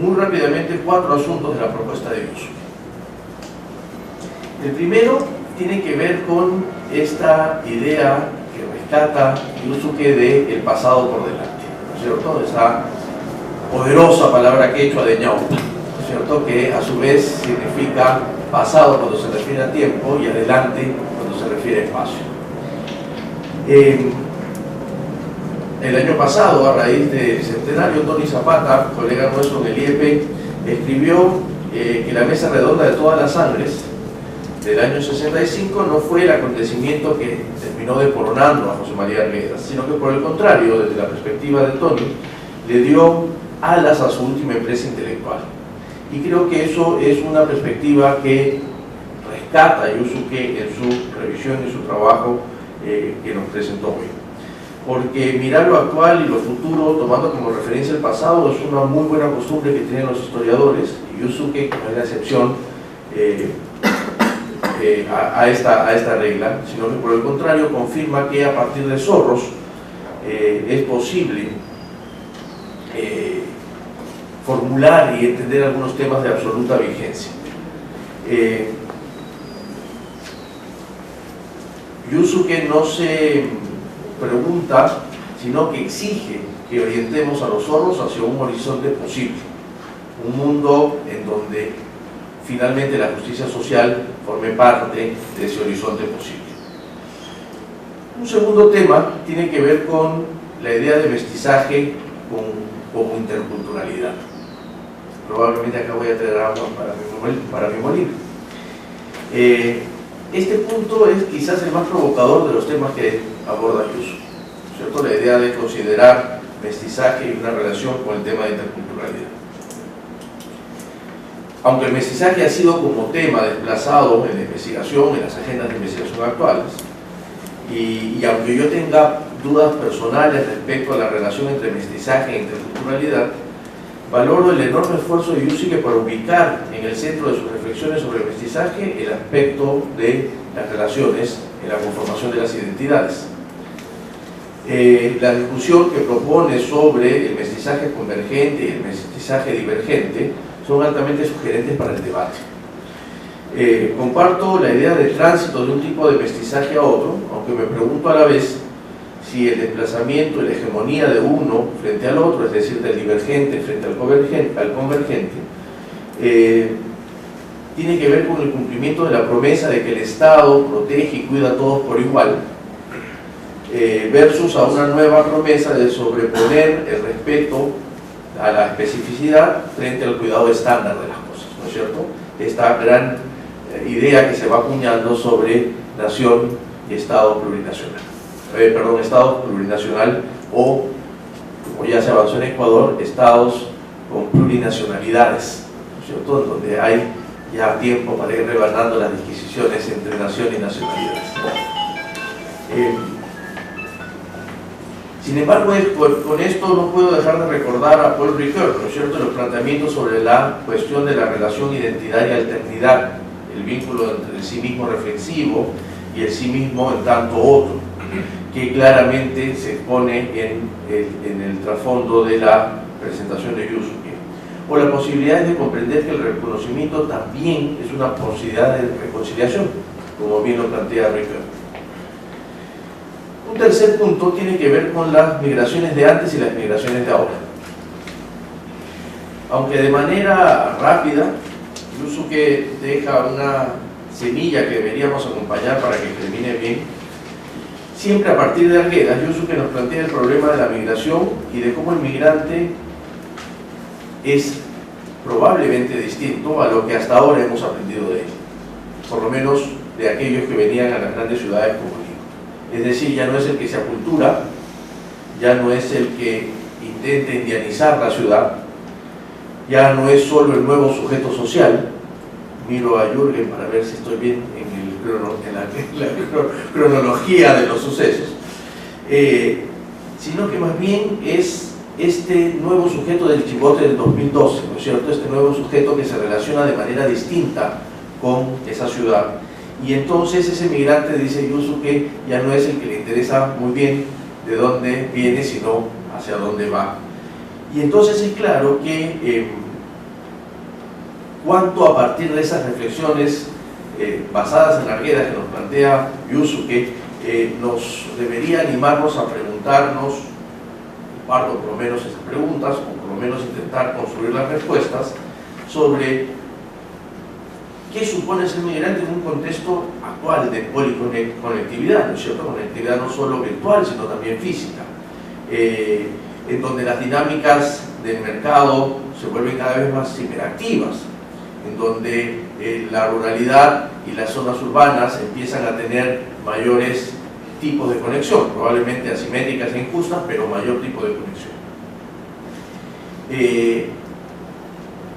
muy rápidamente 4 asuntos de la propuesta de Yusuke. El primero tiene que ver con esta idea que rescata Yusuke de el pasado por delante, ¿no es cierto? Esa poderosa palabra quechua de ñauta, ¿no es cierto?, que a su vez significa pasado cuando se refiere a tiempo y adelante cuando se refiere a espacio. El año pasado, a raíz del centenario, Tony Zapata, colega nuestro en el IEP, escribió que la mesa redonda de todas las sangres del año 65 no fue el acontecimiento que terminó deporonando a José María Arguedas, sino que por el contrario, desde la perspectiva de Tony, le dio alas a su última empresa intelectual. Y creo que eso es una perspectiva que rescata Yusuke en su revisión y su trabajo que nos presentó hoy. Porque mirar lo actual y lo futuro tomando como referencia el pasado es una muy buena costumbre que tienen los historiadores, y Yusuke no es la excepción a esta regla, sino que por el contrario confirma que a partir de Zorros es posible formular y entender algunos temas de absoluta vigencia. Yusuke no se pregunta, sino que exige que orientemos a los zorros hacia un horizonte posible, un mundo en donde finalmente la justicia social forme parte de ese horizonte posible. Un segundo tema tiene que ver con la idea de mestizaje como interculturalidad. Probablemente acá voy a traer agua para mi molino. Este punto es quizás el más provocador de los temas que aborda Yusuke, ¿cierto? La idea de considerar mestizaje y una relación con el tema de interculturalidad. Aunque el mestizaje ha sido como tema desplazado en la investigación, en las agendas de investigación actuales, y aunque yo tenga dudas personales respecto a la relación entre mestizaje e interculturalidad, valoro el enorme esfuerzo de Yusuke para ubicar en el centro de sus reflexiones sobre el mestizaje el aspecto de las relaciones en la conformación de las identidades. La discusión que propone sobre el mestizaje convergente y el mestizaje divergente son altamente sugerentes para el debate. Comparto la idea de tránsito de un tipo de mestizaje a otro, aunque me pregunto a la vez si el desplazamiento y la hegemonía de uno frente al otro, es decir, del divergente frente al convergente, tiene que ver con el cumplimiento de la promesa de que el Estado protege y cuida a todos por igual, versus a una nueva promesa de sobreponer el respeto a la especificidad frente al cuidado estándar de las cosas, ¿no es cierto? Esta gran idea que se va acuñando sobre nación y Estado plurinacional. Estado plurinacional o, como ya se avanzó en Ecuador, estados con plurinacionalidades, ¿no es cierto?, en donde hay ya tiempo para ir rebanando las disquisiciones entre nación y nacionalidades. Sin embargo, con esto no puedo dejar de recordar a Paul Ricoeur, ¿no es cierto?, los planteamientos sobre la cuestión de la relación identidad y alternidad, el vínculo entre el sí mismo reflexivo y el sí mismo en tanto otro, que claramente se expone en el trasfondo de la presentación de Yusuke, o la posibilidad de comprender que el reconocimiento también es una posibilidad de reconciliación, como bien lo plantea Ricoeur. Un tercer punto tiene que ver con las migraciones de antes y las migraciones de ahora. Aunque de manera rápida, Yusuke deja una semilla que deberíamos acompañar para que termine bien, siempre a partir de Arguedas, Yusuke nos plantea el problema de la migración y de cómo el migrante es probablemente distinto a lo que hasta ahora hemos aprendido de él, por lo menos de aquellos que venían a las grandes ciudades como Lima. Es decir, ya no es el que se acultura, ya no es el que intenta indianizar la ciudad, ya no es solo el nuevo sujeto social. Miro a Jürgen para ver si estoy bien en la cronología de los sucesos, sino que más bien es este nuevo sujeto del Chimbote del 2012, ¿no es cierto? Este nuevo sujeto que se relaciona de manera distinta con esa ciudad. Y entonces ese migrante, dice Yusuke, ya no es el que le interesa muy bien de dónde viene, sino hacia dónde va. Y entonces es claro que cuánto a partir de esas reflexiones basadas en Arguedas que nos plantea Yusuke, nos debería animarnos a preguntarnos, parto por lo menos esas preguntas, o por lo menos intentar construir las respuestas sobre qué supone ser migrante en un contexto actual de policonectividad, ¿no es cierto? Conectividad no solo virtual, sino también física, en donde las dinámicas del mercado se vuelven cada vez más hiperactivas, en donde la ruralidad y las zonas urbanas empiezan a tener mayores tipos de conexión, probablemente asimétricas e injustas, pero mayor tipo de conexión.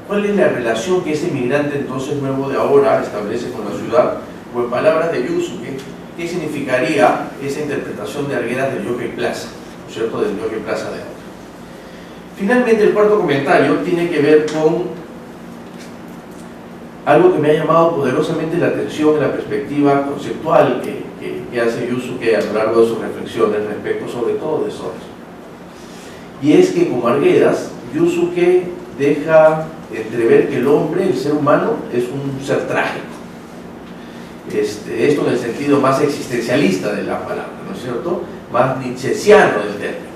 ¿Cuál es la relación que ese migrante entonces nuevo de ahora establece con la ciudad? O en palabras de Yusuke, ¿qué significaría esa interpretación de Arguedas del Jockey Plaza, ¿no es cierto?, del Jockey Plaza de ahora? Finalmente, el cuarto comentario tiene que ver con algo que me ha llamado poderosamente la atención en la perspectiva conceptual que hace Yusuke a lo largo de sus reflexiones respecto sobre todo de Soros. Y es que, como Arguedas, Yusuke deja entrever que el hombre, el ser humano, es un ser trágico. Esto en el sentido más existencialista de la palabra, ¿no es cierto?, más nietzscheano del término.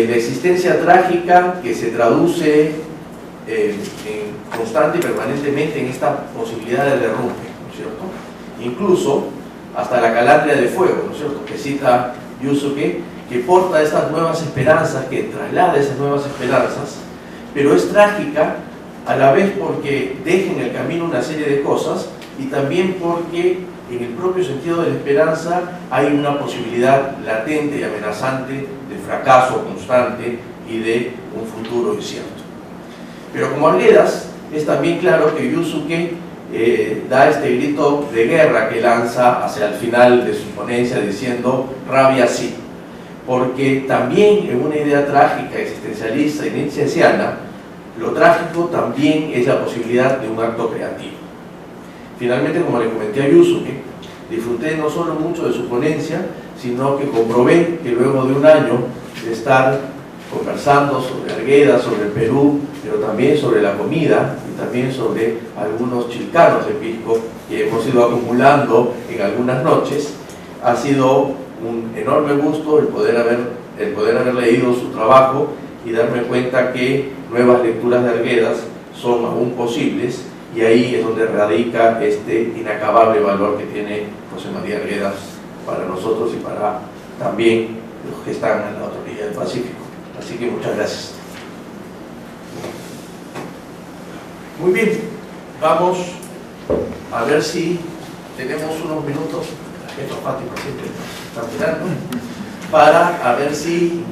La existencia trágica que se traduce constante y permanentemente en esta posibilidad de derrumbe, ¿no es cierto?, incluso hasta la calandria de fuego, ¿no es cierto?, que cita Yusuke, que porta estas nuevas esperanzas, que traslada esas nuevas esperanzas, pero es trágica a la vez porque deja en el camino una serie de cosas y también porque en el propio sentido de la esperanza hay una posibilidad latente y amenazante de fracaso constante y de un futuro incierto. Pero como Arguedas, es también claro que Yusuke da este grito de guerra que lanza hacia el final de su ponencia diciendo rabia sí, porque también en una idea trágica, existencialista y nietzscheana, lo trágico también es la posibilidad de un acto creativo. Finalmente, como le comenté a Yusuke, disfruté no solo mucho de su ponencia, sino que comprobé que luego de un año de estar conversando sobre Arguedas, sobre el Perú, pero también sobre la comida y también sobre algunos chilcanos de pisco que hemos ido acumulando en algunas noches, ha sido un enorme gusto el poder haber leído su trabajo y darme cuenta que nuevas lecturas de Arguedas son aún posibles, y ahí es donde radica este inacabable valor que tiene José María Arguedas para nosotros y para también los que están en la otra orilla del Pacífico. Así que muchas gracias. Muy bien, vamos a ver si tenemos unos minutos, esto Fátima siempre está mirando, para a ver si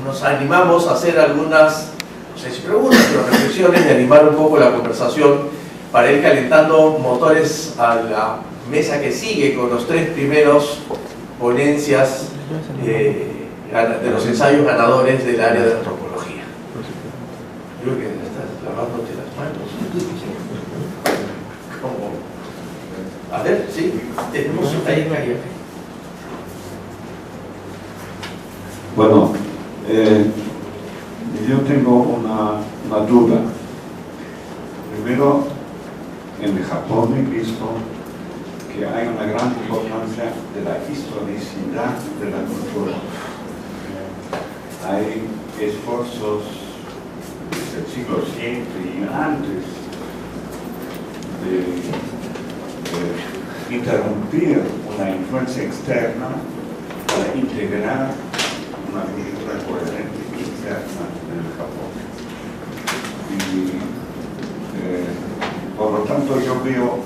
nos animamos a hacer algunas, no sé si preguntas, pero reflexiones, y animar un poco la conversación para ir calentando motores a la mesa que sigue con los tres primeros ponencias de los ensayos ganadores del área de antropología. Creo que estás lavándote las manos. A ver, sí, tenemos ahí. Bueno, yo tengo una duda. Primero, en Japón he visto que hay una gran importancia de la historicidad de la cultura. Hay esfuerzos desde el siglo VII y antes de interrumpir una influencia externa para integrar una cultura coherente interna en el Japón. Y por lo tanto yo veo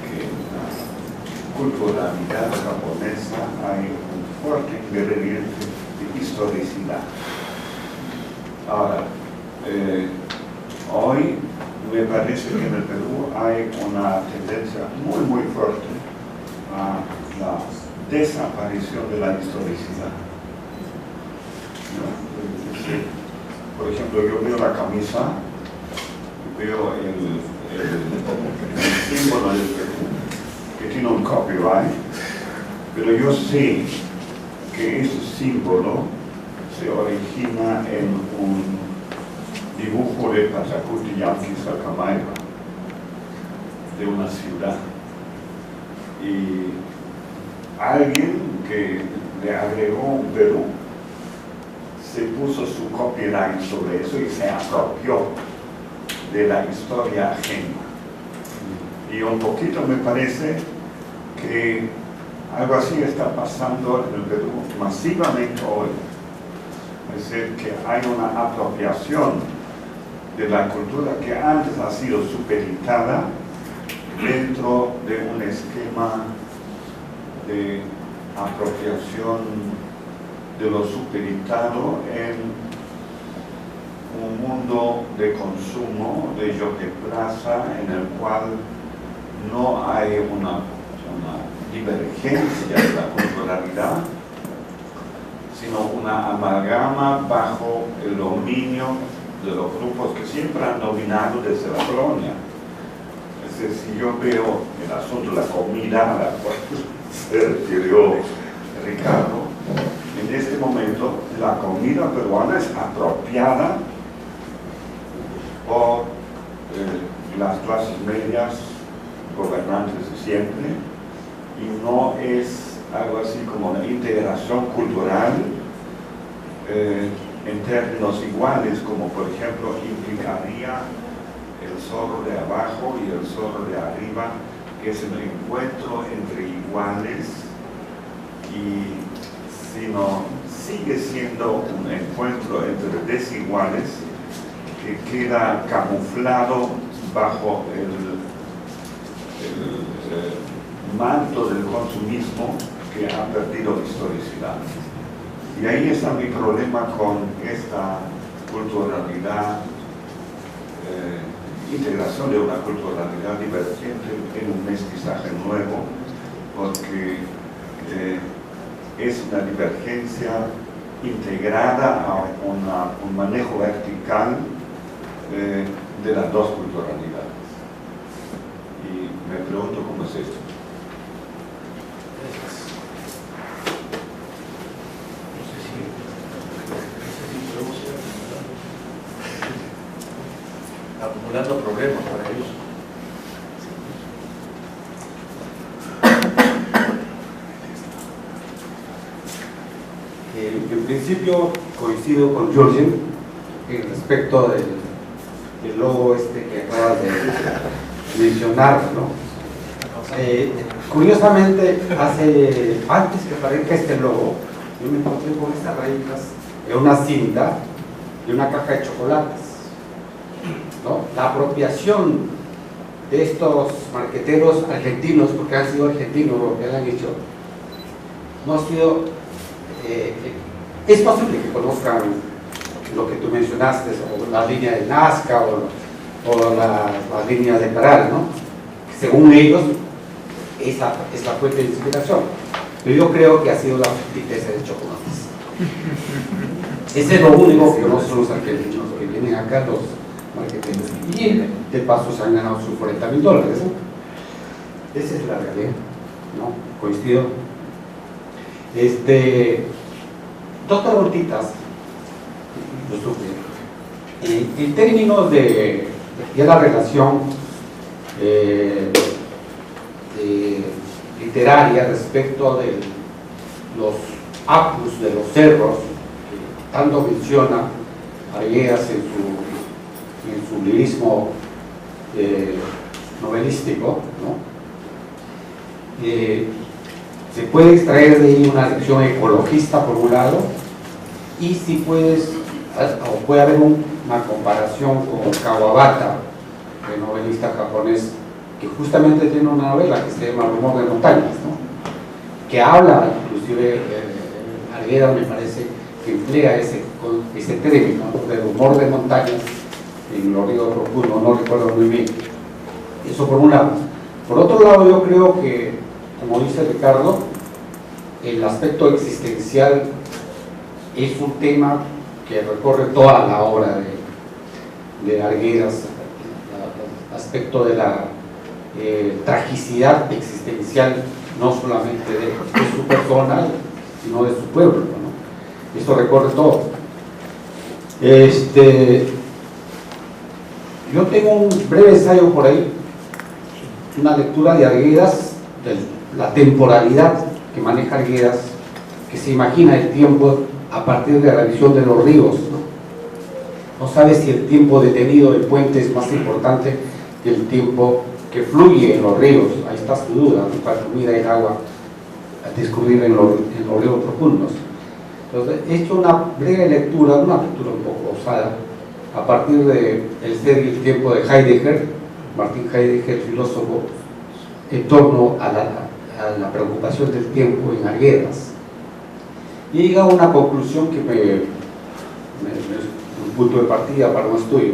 que en la culturalidad japonesa hay un fuerte ingrediente de historicidad. Ahora, hoy me parece que en el Perú hay una tendencia muy fuerte a la desaparición de la historicidad, ¿no? Por ejemplo, yo veo la camisa, veo el símbolo del Perú, que tiene un copyright, pero yo sé que ese símbolo se origina en un dibujo de Pachacuti Yanqui Sacamaiba, de una ciudad. Y alguien que le agregó un Perú se puso su copyright sobre eso y se apropió de la historia ajena. Y un poquito me parece que algo así está pasando en el Perú masivamente hoy. Es decir, que hay una apropiación de la cultura que antes ha sido supeditada dentro de un esquema de apropiación de lo supeditado en un mundo de consumo, de yogueplaza, en el cual no hay una divergencia de la culturalidad, sino una amalgama bajo el dominio de los grupos que siempre han dominado desde la colonia. Es decir, si yo veo el asunto de la comida a la cual se refirió Ricardo, en este momento la comida peruana es apropiada por las clases medias gobernantes de siempre y no es algo así como una integración cultural en términos iguales, como por ejemplo implicaría el zorro de abajo y el zorro de arriba, que es el encuentro entre iguales, y sino sigue siendo un encuentro entre desiguales que queda camuflado bajo el manto del consumismo que ha perdido historicidad. Y ahí está mi problema con esta culturalidad, integración de una culturalidad divergente en un mestizaje nuevo, porque es una divergencia integrada a un manejo vertical de las dos culturalidades. Y me pregunto cómo es esto. Acumulando problemas para ellos. En principio coincido con Jorgen respecto del logo que acabas de mencionar, ¿no? Curiosamente, antes que aparezca este logo, yo me encontré con estas rayitas en una cinta y una caja de chocolates, ¿no? La apropiación de estos marqueteros argentinos, porque han sido argentinos lo que han hecho, no ha sido... es posible que conozcan lo que tú mencionaste, o la línea de Nazca o la línea de Peral, ¿no? Según ellos, esa es la fuente de inspiración. Pero yo creo que ha sido la frutiteza de chocolates. Ese es lo único que conocen los argentinos que vienen acá, los marqueteros. Y de paso se han ganado sus $40,000, ¿no? Esa es la realidad, ¿no? Coincido. Dos preguntitas. En términos de la relación literaria respecto de los apus de los cerros, que tanto menciona Ariegas en su lirismo novelístico, ¿no? Se puede extraer de ahí una lección ecologista por un lado, y si puedes, o puede haber una comparación con Kawabata, el novelista japonés, que justamente tiene una novela que se llama Rumor de Montañas, ¿no? Que habla, inclusive Arguedas me parece que emplea ese término, ¿no? De rumor de montañas en los ríos profundos, no recuerdo muy bien. Eso por un lado. Por otro lado, yo creo que, como dice Ricardo, el aspecto existencial es un tema que recorre toda la obra de Arguedas, el aspecto de la tragicidad existencial, no solamente de su persona, sino de su pueblo, ¿no? Esto recorre todo. Yo tengo un breve ensayo por ahí, una lectura de Arguedas, de la temporalidad que maneja Arguedas, que se imagina el tiempo a partir de la visión de los ríos, ¿no? No sabe si el tiempo detenido del puente es más importante que el tiempo que fluye en los ríos. Ahí está su duda, ¿no? Cuando mira el agua a discurrir en los ríos profundos. Entonces, he hecho una breve lectura, una lectura un poco osada, a partir de El ser y el tiempo de Heidegger, Martin Heidegger, filósofo, en torno a la preocupación del tiempo en Arguedas. Y he llegado a una conclusión que es un punto de partida para un estudio.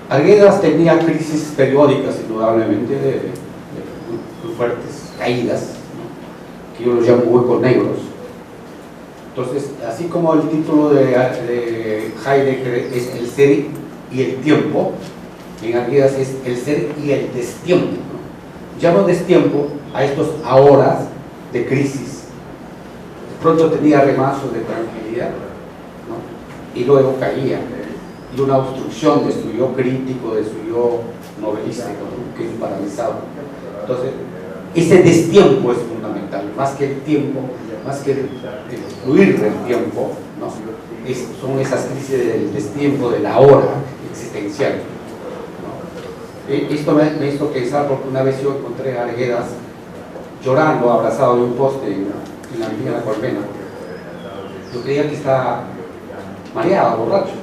Arguedas tenía crisis periódicas, indudablemente, muy fuertes, caídas, ¿no? Que yo los llamo huecos negros. Entonces, así como el título de Heidegger es El ser y el tiempo, en Arguedas es El ser y el destiempo, ¿no? Llamo destiempo a estos ahoras de crisis. De pronto tenía remansos de tranquilidad, ¿no? Y luego caía. Y una obstrucción de su yo crítico, de su yo novelístico, ¿no? Que es paralizado. Entonces, ese destiempo es fundamental, más que el tiempo, más que el fluir del tiempo, ¿no? Son esas crisis del destiempo, de la hora existencial, ¿no? Esto me hizo pensar, porque una vez yo encontré a Arguedas llorando, abrazado de un poste en la avenida La Colmena. Yo creía que estaba mareado, borracho.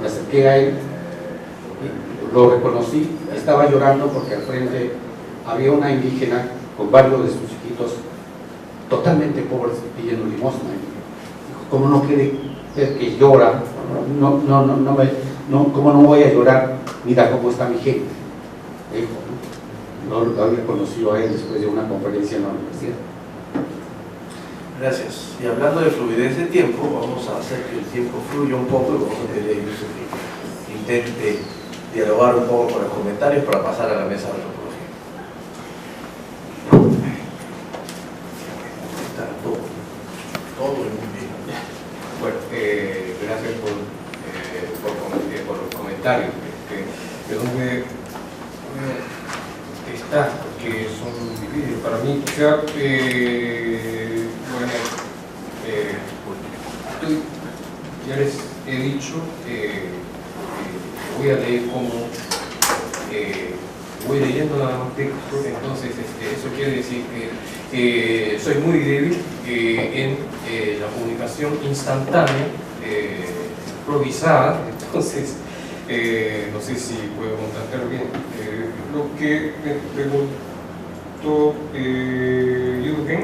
Me acerqué a él, lo reconocí, estaba llorando porque al frente había una indígena con varios de sus hijitos totalmente pobres pidiendo limosna. Dijo, ¿cómo no quiere ver que llora? ¿Cómo no voy a llorar? Mira cómo está mi gente. Dijo, ¿no? Lo había conocido a él después de una conferencia en la universidad. Gracias. Y hablando de fluidez de tiempo, vamos a hacer que el tiempo fluya un poco y vamos a pedir a Yusuf que intente dialogar un poco con los comentarios para pasar a la mesa de antropología. Está todo muy bien. Bueno, gracias por los comentarios. ¿De dónde está? Porque son difíciles para mí. O sea, bueno, ya les he dicho, voy a leer como voy leyendo nada más texto, entonces eso quiere decir que soy muy débil en la comunicación instantánea, improvisada, entonces no sé si puedo contactar bien. Lo que me preguntó Jürgen,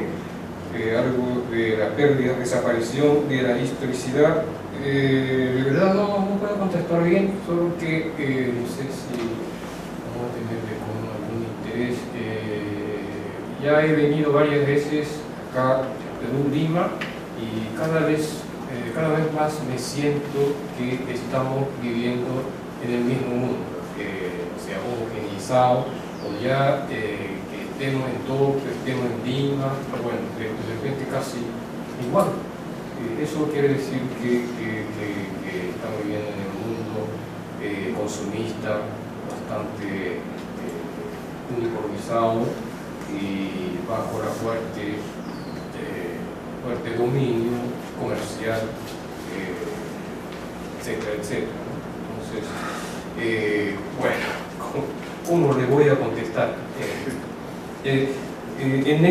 algo de la pérdida, desaparición de la historicidad, de verdad no puedo contestar bien, solo que no sé si vamos a tenerle con algún interés. Ya he venido varias veces acá en Lima y cada vez más me siento que estamos viviendo en el mismo mundo, o sea, homogeneizado, o ya que estemos en todo, que estemos en Lima, bueno, de repente casi igual. Eso quiere decir que estamos viviendo en un mundo consumista, bastante uniformizado y bajo la fuerte dominio comercial, etcétera, etcétera. Entonces, bueno, ¿cómo le voy a contestar? en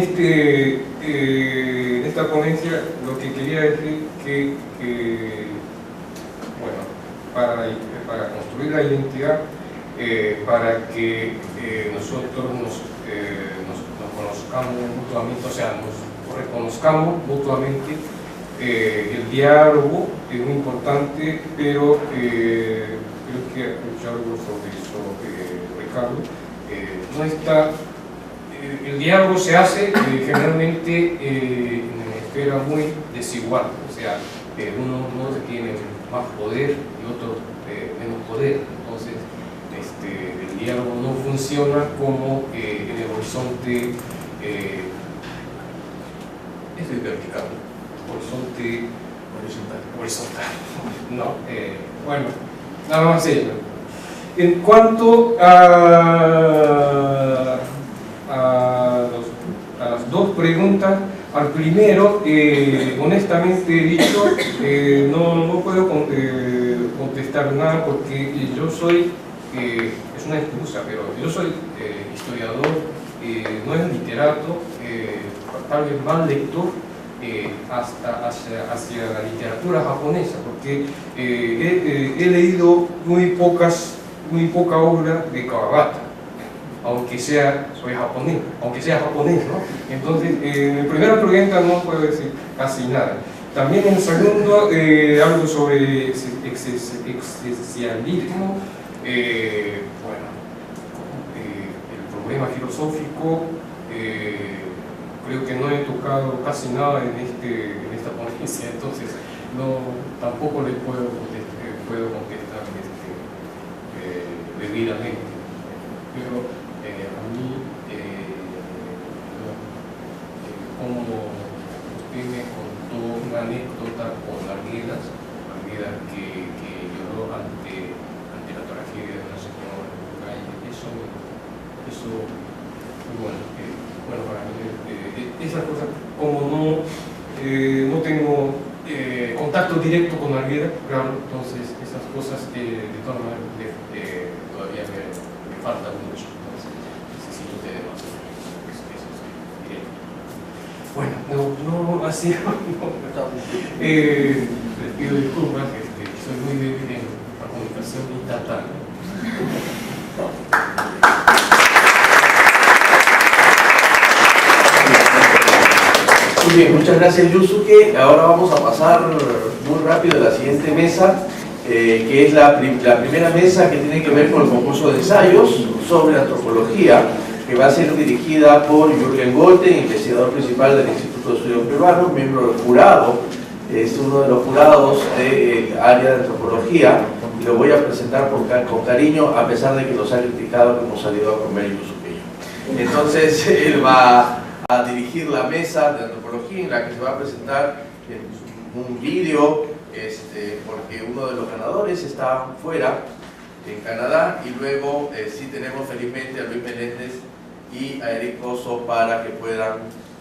esta ponencia lo que quería decir que bueno, para construir la identidad, para que nosotros nos conozcamos mutuamente, o sea, nos reconozcamos mutuamente. El diálogo es muy importante, pero creo que ha dicho algo sobre eso Ricardo. No está, el diálogo se hace generalmente en una esfera muy desigual, o sea, uno tiene más poder y otro menos poder. Entonces el diálogo no funciona como en el horizonte es vertical, horizonte horizontal. No, bueno, nada más ello. En cuanto a las dos preguntas, al primero, honestamente dicho, no puedo contestar nada porque yo soy, es una excusa, pero yo soy historiador, no es literato, tal vez más lector hacia la literatura japonesa, porque he leído muy poca obra de Kawabata, aunque sea japonés, ¿no? Entonces, en la primera pregunta no puedo decir casi nada. También en el segundo, algo sobre existencialismo, bueno, el problema filosófico, creo que no he tocado casi nada en esta ponencia, entonces tampoco le puedo contestar debidamente. Pero a mí, como usted me contó una anécdota con Arguedas que lloró ante la tragedia de la señora Calle, eso bueno, para mí, esas cosas, como no tengo contacto directo con Arguedas, claro, entonces esas cosas de todas maneras todavía me faltan mucho, entonces necesito tener más directo. Bueno, no así, les pido disculpas, soy muy débil en la comunicación instantánea. Muy bien, muchas gracias Yusuke. Ahora vamos a pasar muy rápido a la siguiente mesa, que es la primera mesa que tiene que ver con el concurso de ensayos sobre antropología, que va a ser dirigida por Jürgen Golte, investigador principal del Instituto de Estudios Peruanos, miembro del jurado, es uno de los jurados del área de antropología, y lo voy a presentar con cariño, a pesar de que nos ha criticado que hemos salido a comer Yusuke y yo. Entonces, él va a dirigir la mesa de antropología en la que se va a presentar un vídeo, porque uno de los ganadores está fuera, en Canadá, y luego sí tenemos felizmente a Luis Meléndez y a Eric Coso para que puedan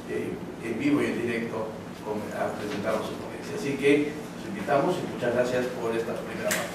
en vivo y en directo a presentarnos su ponencia. Así que los invitamos y muchas gracias por esta primera parte.